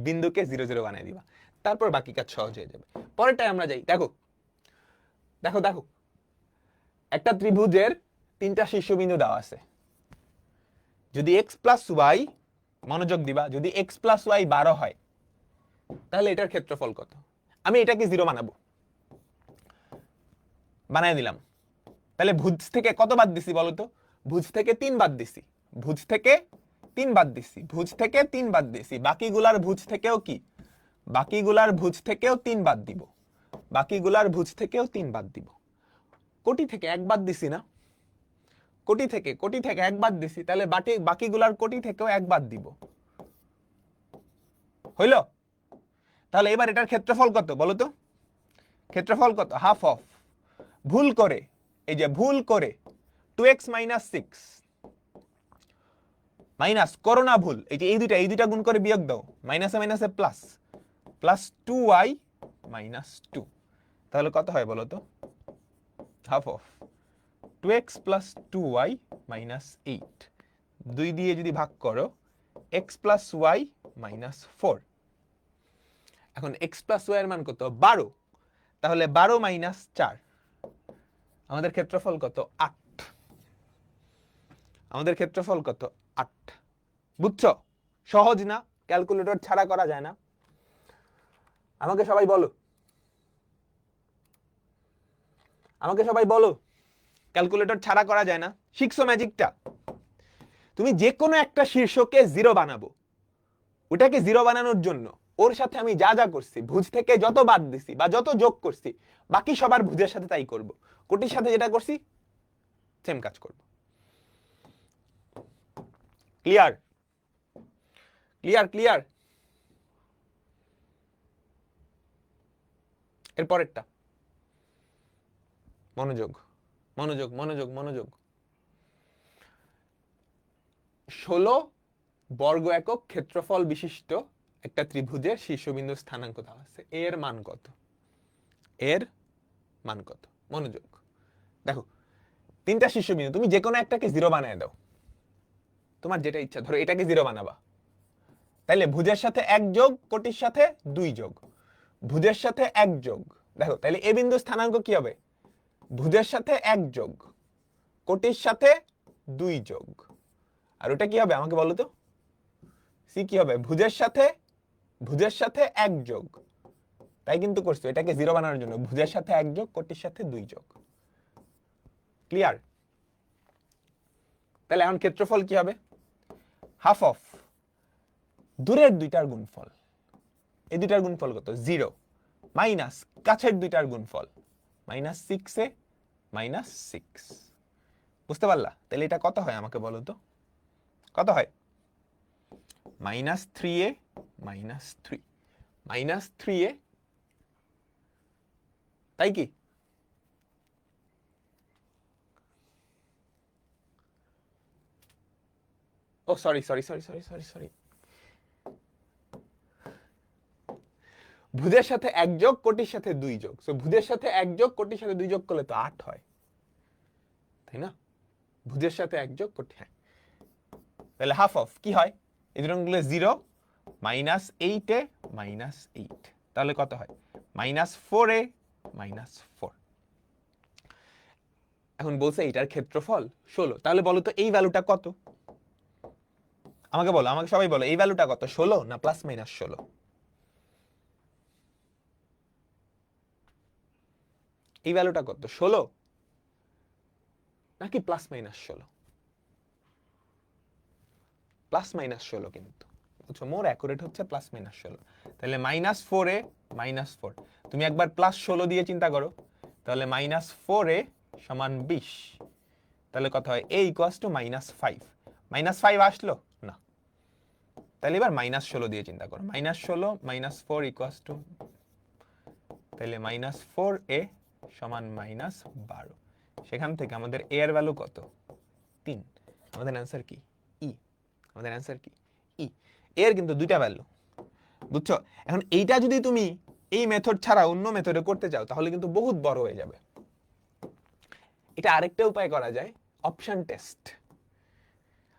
বিন্দুকে 0 0 বানিয়ে দিবা, তারপর বাকি কাজ সহজ হয়ে যাবে। পরেরটায় আমরা যাই। দেখো দেখো দেখো, একটা ত্রিভুজের 3টা শীর্ষবিন্দু দেওয়া আছে। যদি x প্লাস ওয়াই, মনোযোগ দিবা, যদি x প্লাস ওয়াই 12 হয়, তাহলে এটার ক্ষেত্রফল কত? আমি এটাকে 0 বানাবো, বানাই দিলাম। তাহলে ভুজ থেকে কত বাদ দিছি বলো তো? ভুজ থেকে 3 বাদ দিছি, ভুজ থেকে 3 বাদ দিছি, ভুজ থেকে 3 বাদ দিছি। বাকিগুলার ভুজ থেকেও কি, বাকিগুলার ভুজ থেকেও 3 বাদ দিব, বাকিগুলার ভুজ থেকেও 3 বাদ দিব। কোটি থেকে 1 বাদ দিছি না, কোটি থেকে 1 বাদ দিছি, তাহলে বাকিগুলার কোটি থেকেও 1 বাদ দিব। হইল? তাহলে এবার এটার ক্ষেত্রফল কত বলো তো? ক্ষেত্রফল কত? হাফ অফ, ভুল করে, এই যে ভুল করে 2x - 6 মাইনাস করো না ভুল, এই যে এই দুইটা গুণ করে বিয়োগ দাও, মাইনাসে মাইনাসে প্লাস, প্লাস 2y - 2। তাহলে কত হয় বলো তো? Half of 2x plus 2y minus 8, 2 দিয়ে যদি ভাগ করো x প্লাস y মাইনাস 4। এখন x প্লাস y এর মান কত? 12। তাহলে 12 মাইনাস 4, আমাদের ক্ষেত্রফল কত? 8। আমাদের ক্ষেত্রফল কত? 8। বুঝছো? সহজ না? ক্যালকুলেটর ছাড়া করা যায় না? আমাকে সবাই বলো, আমাকে সবাই বলো, ক্যালকুলেটর ছাড়া করা যায় না? শিখছো ম্যাজিকটা? তুমি যে কোনো একটা শীর্ষকে জিরো বানাবো, ওটাকে জিরো বানানোর জন্য ওর সাথে আমি যা যা করছি, ভুজ থেকে যত বাদ দিছি বা যত যোগ করছি, বাকি সবার ভুজের সাথে তাই করব। কোটির সাথে যেটা করছি সেম কাজ করব। ক্লিয়ার? ক্লিয়ার? ক্লিয়ার? এরপরেরটা মনোযোগ, মনোযোগ, মনোযোগ, মনোযোগ। 16 বর্গ একক ক্ষেত্রফল বিশিষ্ট একটা ত্রিভুজের শীর্ষবিন্দু স্থানাঙ্ক দেওয়া আছে, এর মান কত? এর মান কত? মনোযোগ। দেখো, তিনটা শীর্ষবিন্দু, তুমি যে কোনো একটাকে জিরো বানায় দাও, তোমার যেটা ইচ্ছা। ধরো এটাকে জিরো বানাবা, তাইলে ভুজের সাথে 1 যোগ, কোটির সাথে 2 যোগ, ভুজের সাথে 1 যোগ। দেখো তাইলে এ বিন্দু স্থানাঙ্ক কি হবে? ভুজের সাথে 1 যোগ, কোটির সাথে 2 যোগ, আর ওটা কি হবে আমাকে বলো তো? সি কি হবে? ভুজের সাথে 1 যোগ। তাই কিন্তু করছো এটাকে জিরো বানানোর জন্য, ভুজের সাথে 1 যোগ, কোটির সাথে 2 যোগ। ক্লিয়ার? তাহলে এখন ক্ষেত্রফল কি হবে? হাফ অফ দূরের দুইটার গুণফল, এই দুইটার গুণফল কত? 0, মাইনাস কাছের দুইটার গুণফল, মাইনাস 6 এ মাইনাস 6। বুঝতে পারলা? তাহলে এটা কত হয় আমাকে বলো তো? কত হয়? Minus 3a minus 3, minus 3a, তাই কি? ও sorry sorry sorry sorry sorry sorry, ভুজের সাথে 1 যোগ, কোটির সাথে 2 যোগ। সো ভুজের সাথে 1 যোগ, কোটির সাথে 2 যোগ করলে তো 8 হয়, তাই না? ভুজের সাথে 1 যোগ, কোটি, হ্যাঁ। তাহলে হাফ অফ কি হয়? এই দুটোগুলো 0, মাইনাস 8a মাইনাস 8, তাহলে কত হয়? Minus 4a minus 4। এখন বলছে এটার ক্ষেত্রফল 16, তাহলে বলো তো এই ভ্যালুটা কত? আমাকে বলো, আমাকে সবাই বলো, এই ভ্যালুটা কত? 16 না প্লাস মাইনাস 16? এই ভ্যালুটা কত? 16 নাকি প্লাস মাইনাস 16? প্লাস মাইনাস 16 কিন্তু, বুঝছো? মোর অ্যাকুরেট হচ্ছে প্লাস মাইনাস 16। তাহলে মাইনাস 4a মাইনাস 4, তুমি একবার প্লাস 16 দিয়ে চিন্তা করো, তাহলে মাইনাস 4a সমান 20। তাহলে কত হয়? a equals to minus 5। Minus 5 আসলো না, তাহলে এবার মাইনাস 16 দিয়ে চিন্তা করো, মাইনাস 16 মাইনাস 4 ইকুয়ালস টু, তাহলে মাইনাস 4a সমান মাইনাস 12। সেখান থেকে আমাদের a এর ভ্যালু কত? 3। আমাদের অ্যান্সার কি? ই। আমাদের অ্যান্সার কি? ই। এর কিন্তু দুইটা ভ্যালু, বুঝছো? এখন এইটা যদি তুমি এই মেথড ছাড়া অন্য মেথডে করতে চাও, তাহলে কিন্তু বহুত বড় হয়ে যাবে। এটা আরেকটা উপায় করা যায়, অপশন টেস্ট।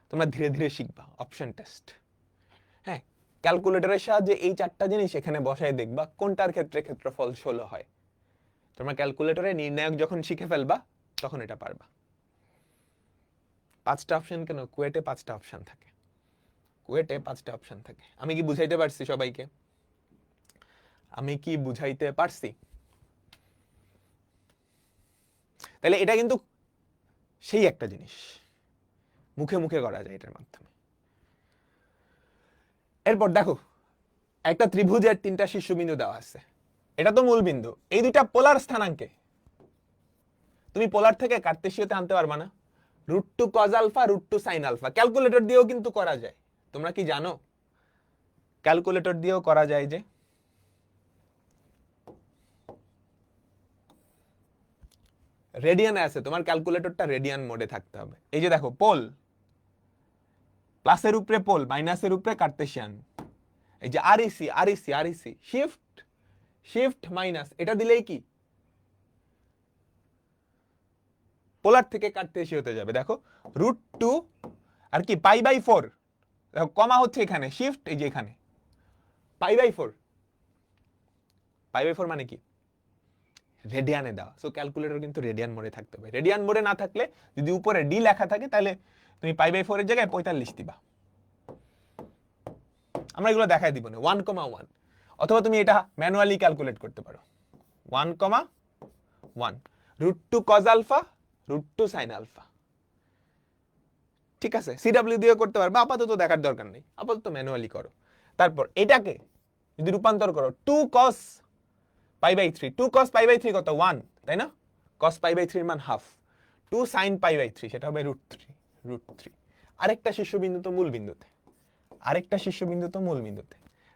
তোমরা ধীরে ধীরে শিখবা অপশন টেস্ট। হ্যাঁ, ক্যালকুলেটরের সাহায্যে এই 4টা জিনিস এখানে বসায় দেখবা কোনটার ক্ষেত্রে ক্ষেত্রফল 16 হয়। তোমরা ক্যালকুলেটরে নির্ণায়ক যখন শিখে ফেলবা, তখন এটা পারবা। 5টা অপশন কেন? কুয়েটে 5টা অপশন থাকে, কুয়েটে 5টা অপশন থাকে। আমি কি বুঝাইতে পারছি সবাইকে? আমি কি বুঝাইতে পারছি? তাহলে এটা কিন্তু সেই একটা জিনিস, মুখে মুখে করা যায় এটার মাধ্যমে। এরপর দেখো, একটা ত্রিভুজের 3টা শীর্ষবিন্দু দেওয়া আছে, এটা তো মূল বিন্দু। এই দুইটা পোলার স্থানাঙ্কে তুমি পোলার থেকে কার্তেশীয়তে আনতে পারবা না? √2 cos আলফা, √2 sin আলফা ক্যালকুলেটর দিয়েও কিন্তু করা যায়। তোমরা কি জানো ক্যালকুলেটর দিয়েও করা যায়? যে রেডিয়ানে আছে, তোমার ক্যালকুলেটরটা রেডিয়ান মোডে থাকতে হবে। এই যে দেখো, পোল, প্লাসের উপরে পোল, মাইনাসের উপরে কার্তেশিয়ান। এই যে REC REC REC, shift shift minus, এটা দিলেই কি পোলার থেকে কার্টেসিয়া হতে যাবে। দেখো √2 আর কি π/4, দেখো কমা হচ্ছে এখানে, শিফট এই যে এখানে π/4, π/4 মানে কি রেডিয়ানে দেওয়া। সো ক্যালকুলেটর কিন্তু রেডিয়ান মোডে থাকতে হবে। রেডিয়ান মোডে না থাকলে যদি উপরে ডি লেখা থাকে তাহলে তুমি π/4 এর জায়গায় 45 দিবা। আমরা এগুলো দেখাই দিব না, 1,1, অথবা তুমি এটা ম্যানুয়ালি ক্যালকুলেট করতে পারো। 1,1 √2 cos আলফা √2 sin আলফা, ঠিক আছে। সিডব্লিউ দিয়ে করতে পারবে, আপাতত দেখার দরকার নেই, আপাতত ম্যানুয়ালি করো। তারপর এটাকে যদি রূপান্তর করো 2 cos π/3, 2 cos π/3 কত 1, তাই না? cos π/3 এর মান হাফ, 2 sin π/3 সেটা হবে √3। আরেকটা শীর্ষবিন্দু তো মূল বিন্দুতে, আরেকটা শীর্ষবিন্দু তো মূল বিন্দুতে,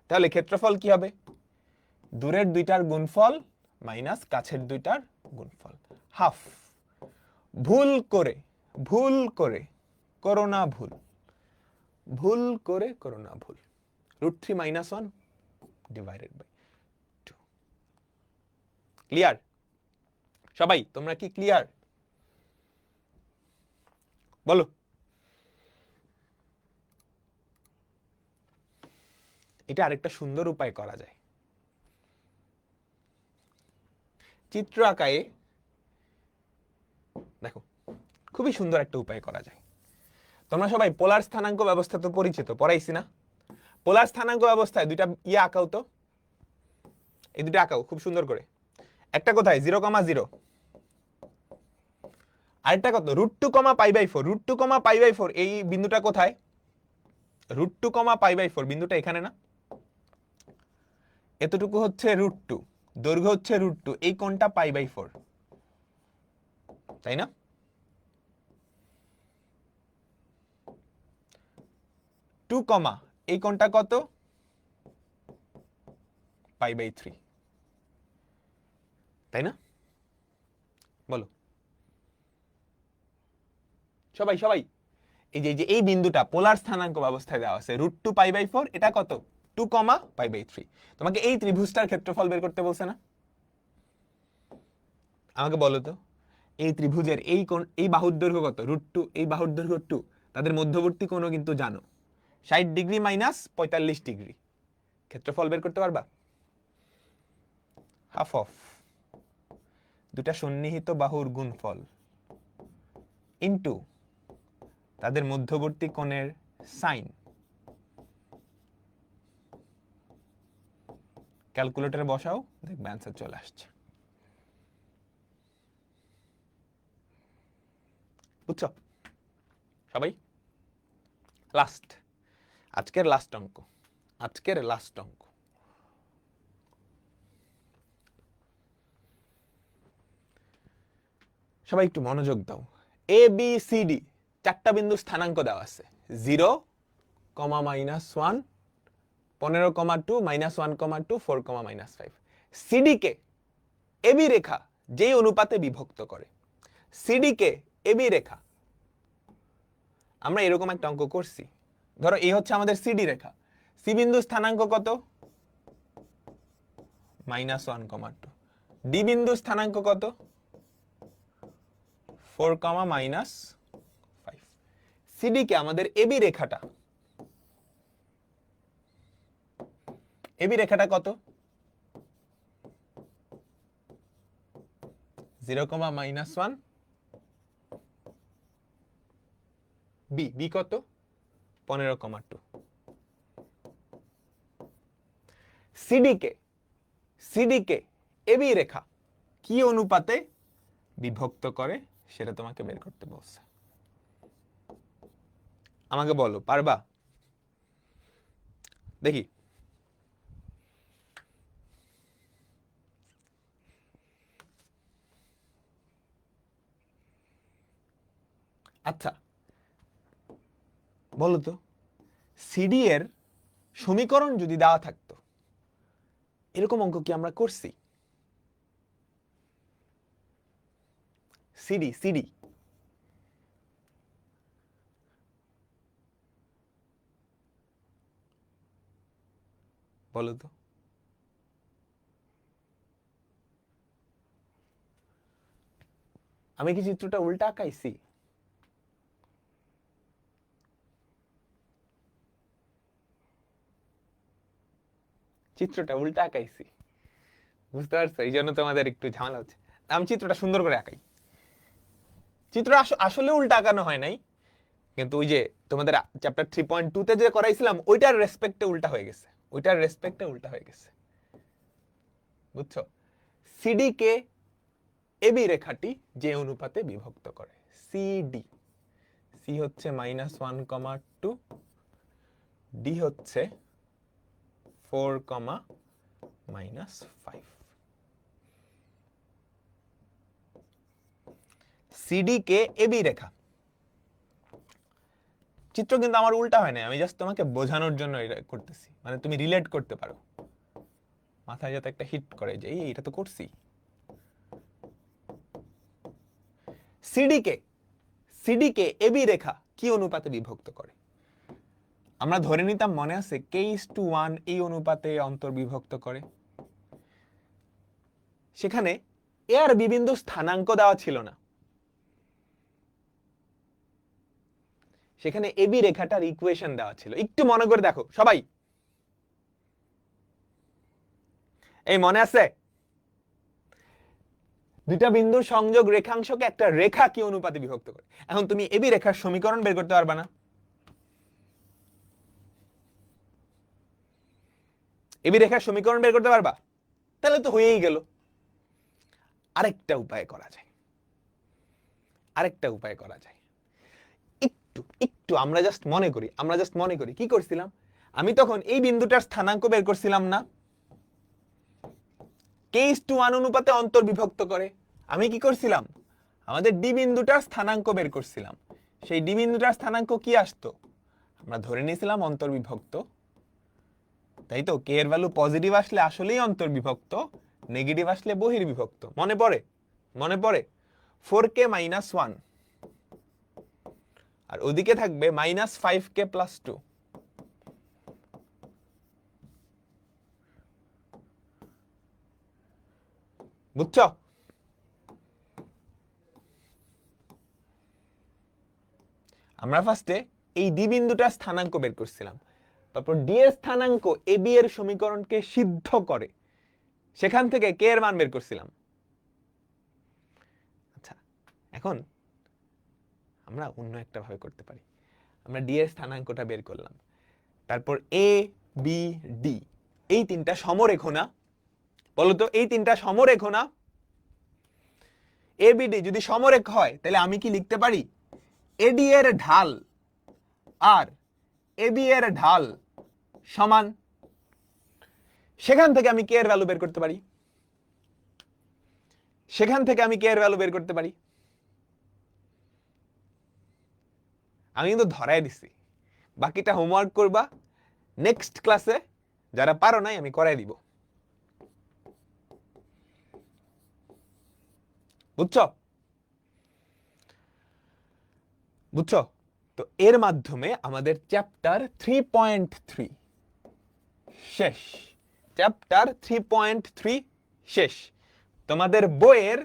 তাহলে ক্ষেত্রফল কি হবে? দূরের দুইটার গুণফল মাইনাস কাছের দুইটার গুণফল, হাফ। ভুল করে করো না ভুল, ভুল করে করো না ভুল, √3 - 1 ডিভাইডেড বাই 2। ক্লিয়ার সবাই? তোমরা কি ক্লিয়ার বলো? এটা আরেকটা সুন্দর উপায় করা যায়, চিত্র আঁকায়ে দেখো খুবই সুন্দর একটা উপায় করা যায়। তোমরা সবাই পোলার স্থানাঙ্ক ব্যবস্থা তো পরিচিত, পড়াইছি না? পোলার স্থানাঙ্ক ব্যবস্থায় দুইটা আঁকাও তো, এই দুটো আঁকাও খুব সুন্দর করে। একটা কোথায় 0,0, আরেকটা কত √2, π/4, √2, π/4, এই বিন্দুটা কোথায়? √2, π/4 বিন্দুটা এখানে না? এতটুকু হচ্ছে √2, দৈর্ঘ্য হচ্ছে √2, এই কোণটা π/4, তাই না? টু কমা এই কোণটা কত? π/3, তাই না? বলো সবাই সবাই। এই যে এই বিন্দুটা পোলার স্থানাঙ্ক ব্যবস্থায় দেওয়া আছে, √2 π/4, এটা কত 2, π/3। তোমাকে এই ত্রিভুজটার ক্ষেত্রফল বের করতে বলছে না? আমাকে বলো তো, এই ত্রিভুজের এই কোণ, এই বাহুর দৈর্ঘ্য কত? √2, এই বাহুর দৈর্ঘ্য 2, তাদের মধ্যবর্তী কোণও কিন্তু জানো, 60 ডিগ্রি মাইনাস 45 ডিগ্রি। ক্ষেত্রফল বের করতে পারবা? হাফ অফ দুটা সন্নিহিত বাহুর গুণফল ইনটু তাদের মধ্যবর্তী কোণের সাইন। ক্যালকুলেটরে বসাও, দেখবে অ্যান্সার চলে আসছে। বুঝছো সবাই? লাস্ট, আজকের লাস্ট অঙ্ক, আজকের লাস্ট অঙ্ক। সবাই একটু মনোযোগ দাও। এ বি সি ডি চারটা বিন্দু স্থানাঙ্ক দেওয়া আছে, 0, -1, 15,2, -1,2, 4, -5। সিডি কে এবি রেখা যেই অনুপাতে বিভক্ত করে, সিডি কে এবি রেখা, আমরা এরকম একটা অঙ্ক করছি। ধরো এই হচ্ছে আমাদের সিডি রেখা, সি বিন্দু স্থানাঙ্ক কত? -1,2। ডি বিন্দু স্থানাঙ্ক কত? 4, -5। সিডি কে আমাদের এবি রেখাটা, এবি রেখাটা কত? 0, -1, বি, বি কত? 15,2। সিডি কে এবি রেখা কি অনুপাতে বিভক্ত করে সেটা তোমাকে বের করতে বলছে। আমাকে বলো, পারবা? দেখি। আচ্ছা বলো তো, সিডি এর সমীকরণ যদি দেওয়া থাকতো, এরকম অঙ্ক কি আমরা করছি? সিডি, সিডি বলো তো। আমি কি চিত্রটা উল্টা আঁকাইছি? চিত্রটা উল্টা আঁকাইছি, বুঝতে পারছো? এই জন্য তোমাদের একটু ঝামেলা হচ্ছে। আমি চিত্রটা সুন্দর করে আঁকাই। চিত্র আসলে উল্টা আঁকানো হয় নাই, কিন্তু ওই যে তোমাদের চ্যাপ্টার 3.2 তে যে করাইছিলাম ওইটার রেসপেক্টে উল্টা হয়ে গেছে, ওইটার রেসপেক্টে উল্টা হয়ে গেছে, বুঝছো? সিডি কে এবি রেখাটি যে অনুপাতে বিভক্ত করে, সিডি, সি হচ্ছে -1,2, ডি হচ্ছে 4,-5। সিডি কে এবি রেখা, চিত্র কিন্তু আমার উল্টা হয় না, আমি জাস্ট তোমাকে বোঝানোর জন্য এটা করতেছি, মানে তুমি রিলেট করতে পারো, মাথায় যাতে একটা হিট করে যে এটা তো করছি। সিডি কে এবি রেখা কি অনুপাতে বিভক্ত করে? আমরা ধরে নিতাম, মনে আছে, k:1 এই অনুপাতে অন্তর্বিভক্ত করে। সেখানে এ আর বি বিন্দু স্থানাঙ্ক দেওয়া ছিল না, সেখানে এবি রেখাটার ইকুয়েশন দেওয়া ছিল। একটু মনে করে দেখো সবাই, এই মনে আছে? দুইটা বিন্দুর সংযোগ রেখাংশকে একটা রেখা কি অনুপাতে বিভক্ত করে? এখন তুমি এবি রেখার সমীকরণ বের করতে পারবা না? এবি রেখার সমীকরণ বের করতে পারবা? তাহলে তো হয়েই গেল। আরেকটা উপায় করা যায়, একটু আমরা জাস্ট মনে করি কি করছিলাম। আমি তখন এই বিন্দুটার স্থানাঙ্ক বের করছিলাম না, k:1 অনুপাতে অন্তর্বিভক্ত করে। আমি কি করছিলাম, আমাদের ডি বিন্দুটার স্থানাঙ্ক বের করছিলাম। সেই ডি বিন্দুটার স্থানাঙ্ক কি আসতো, আমরা ধরে নিয়েছিলাম অন্তর্বিভক্ত, তাই তো? কে এর ভ্যালু পজিটিভ আসলে আসলেই অন্তর্বিভক্ত, নেগেটিভ আসলে বহির্বিভক্ত। মনে পড়ে 4k - 1, আর ওদিকে থাকবে -5k + 2। বুঝছো? আমরা ফার্স্টে এই ডি বিন্দুটার স্থানাঙ্ক বের করছিলাম, তারপর ডি এর স্থানাঙ্ক এবি এর সমীকরণকে সিদ্ধ করে সেখান থেকে কে এর মান বের করছিলাম। আচ্ছা, এখন আমরা অন্য একটা ভাবে করতে পারি। আমরা ডি এর স্থানাঙ্কটা বের করলাম, তারপর এ বি ডি এই তিনটা সমরেখ না? বলতো এই তিনটা সমরেখ না? এ বি ডি যদি সমরেখ হয় তাহলে আমি কি লিখতে পারি, এডি এর ঢাল আর এবি এর ঢাল সমান। সেখান থেকে আমি কে এর ভ্যালু বের করতে পারি, আমি কিন্তু ধরাই দিছি। বাকিটা হোমওয়ার্ক করবা, নেক্সট ক্লাসে যারা পারো নাই আমি করাই দিব। বুঝছো? তো এর মাধ্যমে আমাদের চ্যাপ্টার 3.3 শেষ। চ্যাপ্টার 3.3 শেষ। তোমাদের বইয়ের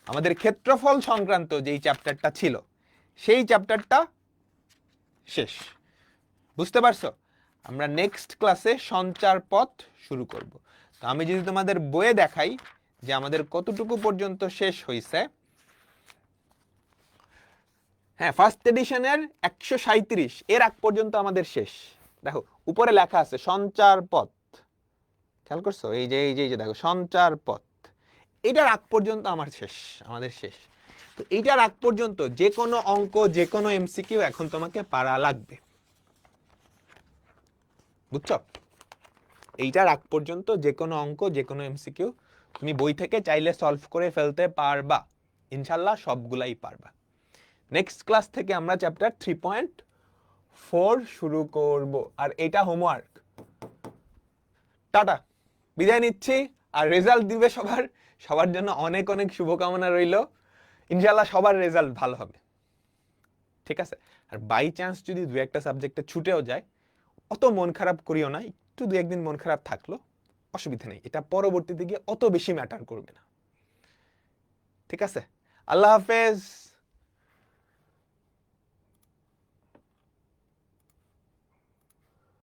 আমাদের ক্ষেত্রফল সংক্রান্ত যেই চ্যাপ্টারটা ছিল সেই চ্যাপ্টারটা শেষ। বুঝতে পারছো? আমরা নেক্সট ক্লাসে সঞ্চার পথ শুরু করব। তো আমি যদি তোমাদের বইয়ে দেখাই যে আমাদের কতটুকু পর্যন্ত শেষ হয়েছে। হ্যাঁ, ফার্স্ট এডিশনের 137 এর আগ পর্যন্ত আমাদের শেষ। দেখো উপরে লেখা আছে সঞ্চার পথ, খেয়াল করছো? এই যে দেখো সঞ্চার পথ, এটার আগ পর্যন্ত আমাদের শেষ। তো এইটার আগ পর্যন্ত যে কোনো অঙ্ক, যে কোনো এমসিকিউ এখন তোমাকে পারা লাগবে। বুঝছো? এইটার আগ পর্যন্ত যে কোনো অঙ্ক, যে কোনো এমসিকিউ তুমি বই থেকে চাইলে সলভ করে ফেলতে পারবা, ইনশাল্লাহ সবগুলাই পারবা। নেক্সট ক্লাস থেকে আমরা চ্যাপ্টার 3.4 শুরু করব, আর এটা হোমওয়ার্ক। টাটা, বিদায় নিচ্ছি। আর রেজাল্ট দিবে সবার জন্য অনেক অনেক শুভকামনা রইল। ইনশাল্লাহ সবার রেজাল্ট ভালো হবে, ঠিক আছে? আর বাই চান্স যদি দু একটা সাবজেক্টে ছুটেও যায়, অত মন খারাপ করিও না। একটু দু একদিন মন খারাপ থাকলো অসুবিধা নেই, এটা পরবর্তীতে গিয়ে অত বেশি ম্যাটার করবে না। ঠিক আছে, আল্লাহ হাফেজ।